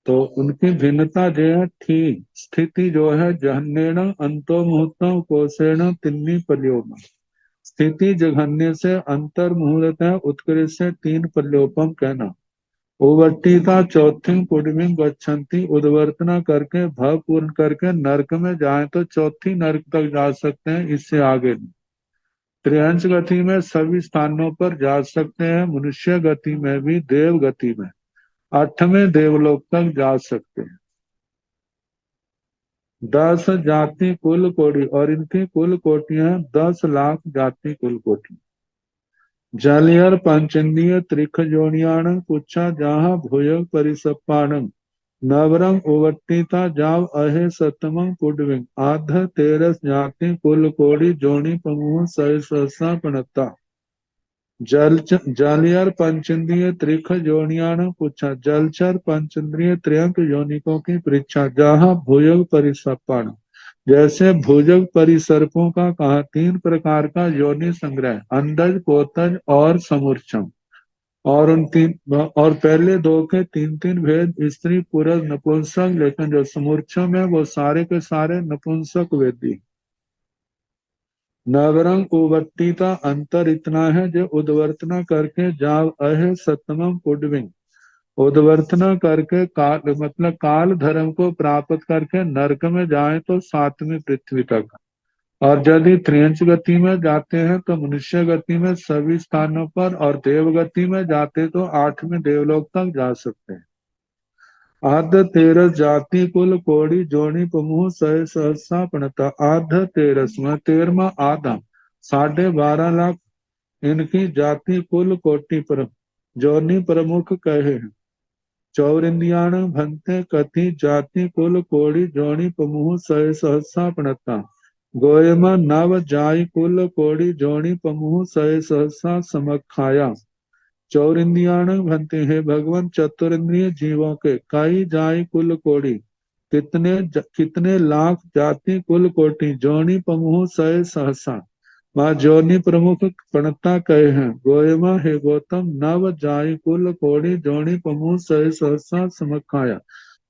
तो उनकी भिन्नता जो है थी, स्थिति जो है जहन्नेण अंतो मुहूर्तम कोशेण तिन्नी पल्योमा। स्थिति जघन्य से, अंतर मुहूर्त है उत्कृष्ट से, 3 पल्योपम कहना। उवर्तिता चौथी पुडमिंग गच्छन्ति, उद्वर्तना करके भव पूर्ण करके नरक में जाए तो चौथी नरक तक जा सकते हैं, इससे आगे नहीं। त्रिहंस गति में सभी स्थानों पर जा सकते हैं, मनुष्य गति में भी, देव गति में 8वें देवलोक तक जा सकते हैं। 10 जाति कुल कोटि, और इनकी कुल कोटियां 10 लाख जाति कुल कोटि। जालियर पंचंदीय त्रिख जोनियाण पूछा जहाँ भूय परिसपाणम। नवरंग उवर्तिता जाव अहे सतमं पुडविंग। आध 13 जाति कुल कोटि जोनी पमुह सहसा पणता। जलियर पंचेंद्रिय त्रिख योनियान पूछा, जलचर पंचेंद्रिय त्रियंक योनिकों की परीक्षा। जहाँ भुजग परिसपाण, जैसे भुजग परिसर्पों का कहा, 3 प्रकार का योनि संग्रह, अंडज, पोतज और समूर्छम। और उन तीन, और पहले 2 के 3-3 भेद, स्त्री पुरुष नपुंसक, लेकिन जो समूर्छम है वो सारे के सारे नपुंसक वेदी। नवरंग उवर्तिता अंतर इतना है जो उद्वर्तना करके जाव अहे सतमम पुडविंग। उद्वर्तना करके काल, मतलब काल धर्म को प्राप्त करके नरक में जाए तो 7वीं पृथ्वी तक। और यदि त्रियंच गति में जाते हैं तो मनुष्य गति में सभी स्थानों पर, और देव गति में जाते तो 8वें देवलोक तक जा सकते हैं। आध 13 जाति कुल कोड़ी जोड़ी पमुह सह सहसा पणता। आध 13 में 13वां आधा, 12.5 लाख इनकी जाति कुल कोटि पर जोनी प्रमुख कहे हैं। चौरिंदियाण भंते कथि जाति कुल कोड़ी जोनी पमुह सह सहसा पणता। गोयमा नव जाय कुल कोड़ी जोनी पमुह सह सहसा समखाया। चौरिंदियाण भंते, हैं भगवान चतुरिंद्रिय जीवों के कई जाय कुल कोटि, कितने लाख जाति कुल कोटि जोनी पमुह सय सहसा। वह जोनी प्रमुख पणता कहे हैं। गोयमा हे गौतम नव जाय कुल कोटि जोनी पमुह सय सहसा समखाया।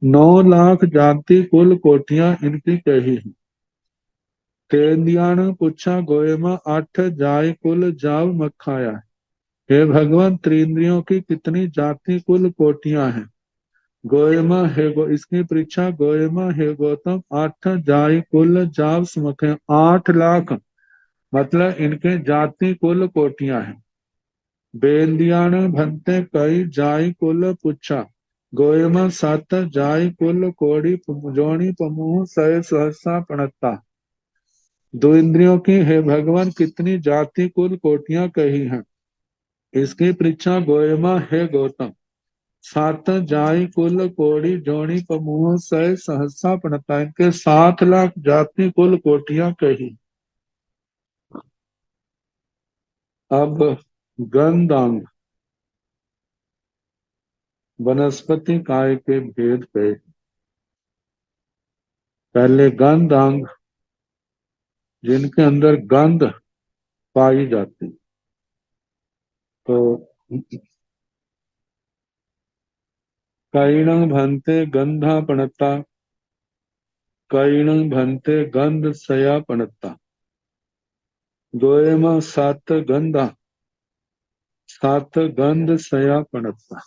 9 लाख जाति कुल कोटियां इनकी कही है। तेंदियाण पूछा गोयमा 8 जाय कुल जाव मखाया। हे भगवान त्रिंद्रियों की कितनी जाति कुल कोटियां हैं। गोयमा हे इसकी परीक्षा। गोयमा हे गौतम 8 जाय कुल जाव समखे, 8 लाख, मतलब इनके जाति कुल कोटियां हैं। बेंदियाण भंते कई जाय कुल पुच्छा। गोयमा 7 जाय कुल कोड़ी जोड़ी पमुह सय सहसा पणता। 2 इंद्रियों की हे भगवान कितनी जाति कुल कोटियां कही हैं। इसकी परीक्षा। गोयमा है गौतम 7 जाय कुल कोड़ी जोड़ी पमुह सय सहसा पणता। इनके 7 लाख जाति कुल कोटियां कही। अब गंधांग वनस्पति काय के भेद कहे। पहले गंध अंग, जिनके अंदर गंध पाई जाती, तो कैणं भन्ते गंधा पणता, कैणं भन्ते गंध सया पणता, दोयम सात गंधा, सात गंध सया पणता।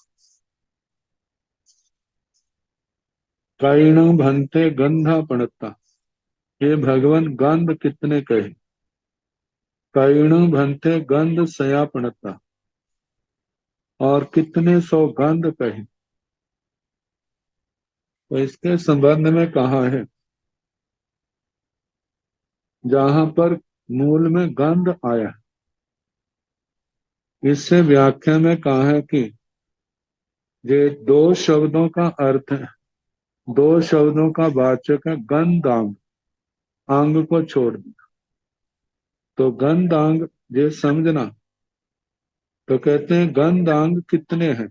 कैणं भन्ते गंधा पणता, हे भगवान गंध कितने कहे। कैणं भन्ते गंध सया पणता, और कितने सौ गंध कहे। तो इसके संबंध में कहा है, जहां पर मूल में गंध आया, इससे व्याख्या में कहा है कि ये दो शब्दों का अर्थ है, दो शब्दों का वाचक है गंधांग, अंग को छोड़ दिया। तो गंधांग ये समझना, तो कहते हैं गंधांग कितने हैं,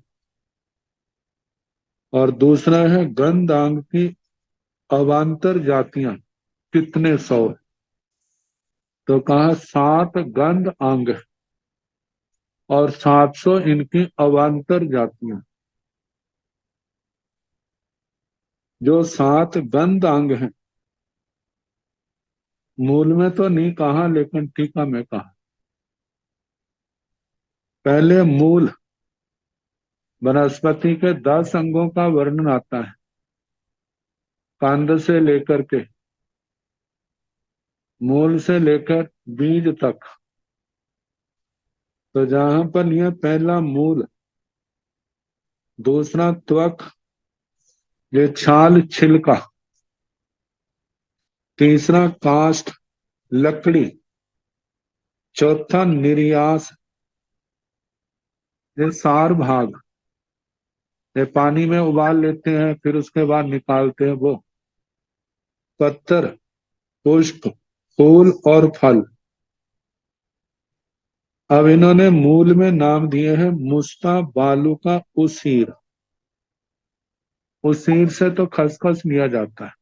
और दूसरा है गंधांग की अवान्तर जातियां कितने सौ। तो कहा 7 गंध अंग है, और 700 इनकी अवान्तर जातियां। जो 7 गंध अंग हैं, मूल में तो नहीं कहा, लेकिन टीका में कहा। पहले मूल वनस्पति के 10 अंगों का वर्णन आता है, कांड से लेकर के, मूल से लेकर बीज तक। तो जहां पर यह पहला मूल, दूसरा त्वक, ये छाल छिलका, तीसरा काष्ठ लकड़ी, चौथा निर्यास, ये सार भाग, ये पानी में उबाल लेते हैं फिर उसके बाद निकालते हैं वो, पत्तर, पुष्प, फूल और फल। अब इन्होंने मूल में नाम दिए हैं मुस्ता, बालू का उसीर। उसीर से तो खसखस लिया जाता है,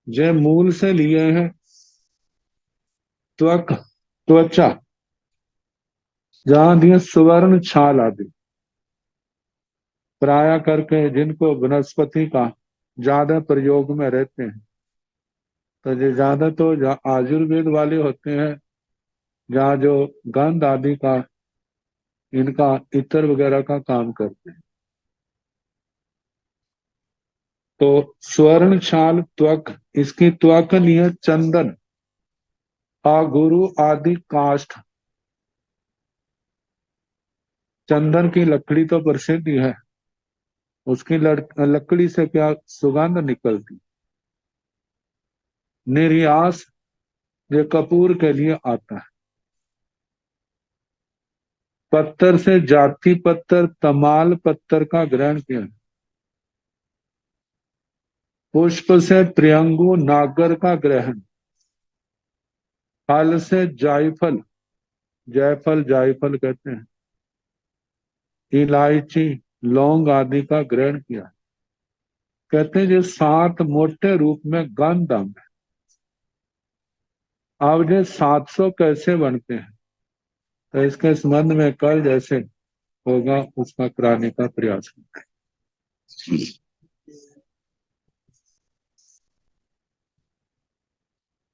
जे मूल से लिए हैं त्वक, त्वचा, जहां दिए सुवर्ण छाल आदि, प्राय करके जिनको वनस्पति का ज्यादा प्रयोग में रहते हैं। तो ये ज्यादा तो आयुर्वेद वाले होते हैं, जहाँ जो गंध आदि का, इनका इत्र वगैरह का काम करते हैं। तो स्वर्ण छाल त्वक, इसकी त्वक नहीं है चंदन, आगुरु आदि काष्ठ। चंदन की लकड़ी तो प्रसिद्ध ही है, उसकी लकड़ी से क्या सुगंध निकलती। निर्यास, ये कपूर के लिए आता है। पत्थर से जाति पत्थर, तमाल पत्थर का ग्रहण किया। पुष्प से त्रियंगु नागर का ग्रहण। फल से जायफल, जायफल जायफल कहते हैं, इलायची, लौंग आदि का ग्रहण किया। कहते हैं जो 7 मोटे रूप में गंध अंग है। अब ये 700 कैसे बनते हैं, तो इसके संबंध में कल जैसे होगा उसका कराने का प्रयास करें।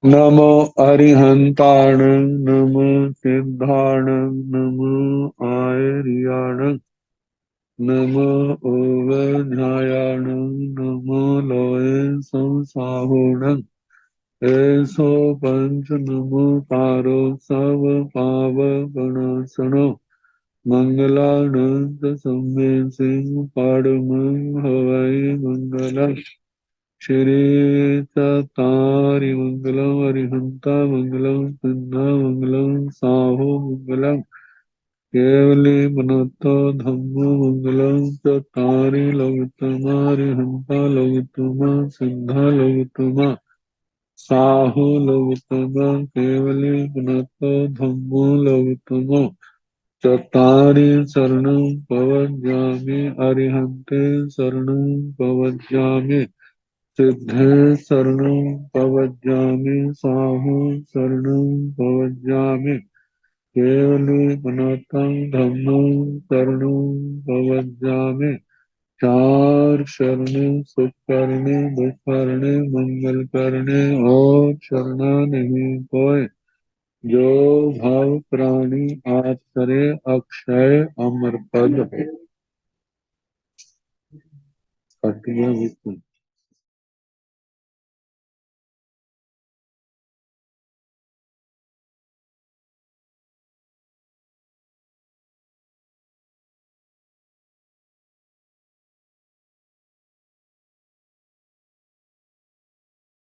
नमो अरिहंताण, नमो सिद्धाण, नमो आयर्याण, नमो ओवध्यायाण, नमो लोये संसाहुण, ऐसो पंच नमो पारो सब पाव गणासनो, मंगलानंद सम्मे सिंह पाड़म हवै मंगलम, श्री तारी मंगलम, अरिहंता मंगलम, सिद्धा मंगलम, साहो मंगलम, केवली मनतो धम्मो मंगलम, चतारी लोकतमा, अरिहंता लोकतमा, सिद्धा लोकतमा, साहो लोकतमा, केवली मनतो धम्मो लोकतमो, चत्वारि शरणं प्रपद्यामि अरिहन्ते शरणं प्रपद्यामि सिद्धे शरणं प्रपद्यामि साहु शरणं प्रपद्यामि केवले सनातन धम्मं शरणं प्रपद्यामि चार शरणे सुख करने दुख करने मंगल करने और शरणा नहीं कोई जो भाव प्राणी आज करे अक्षय अमर पद।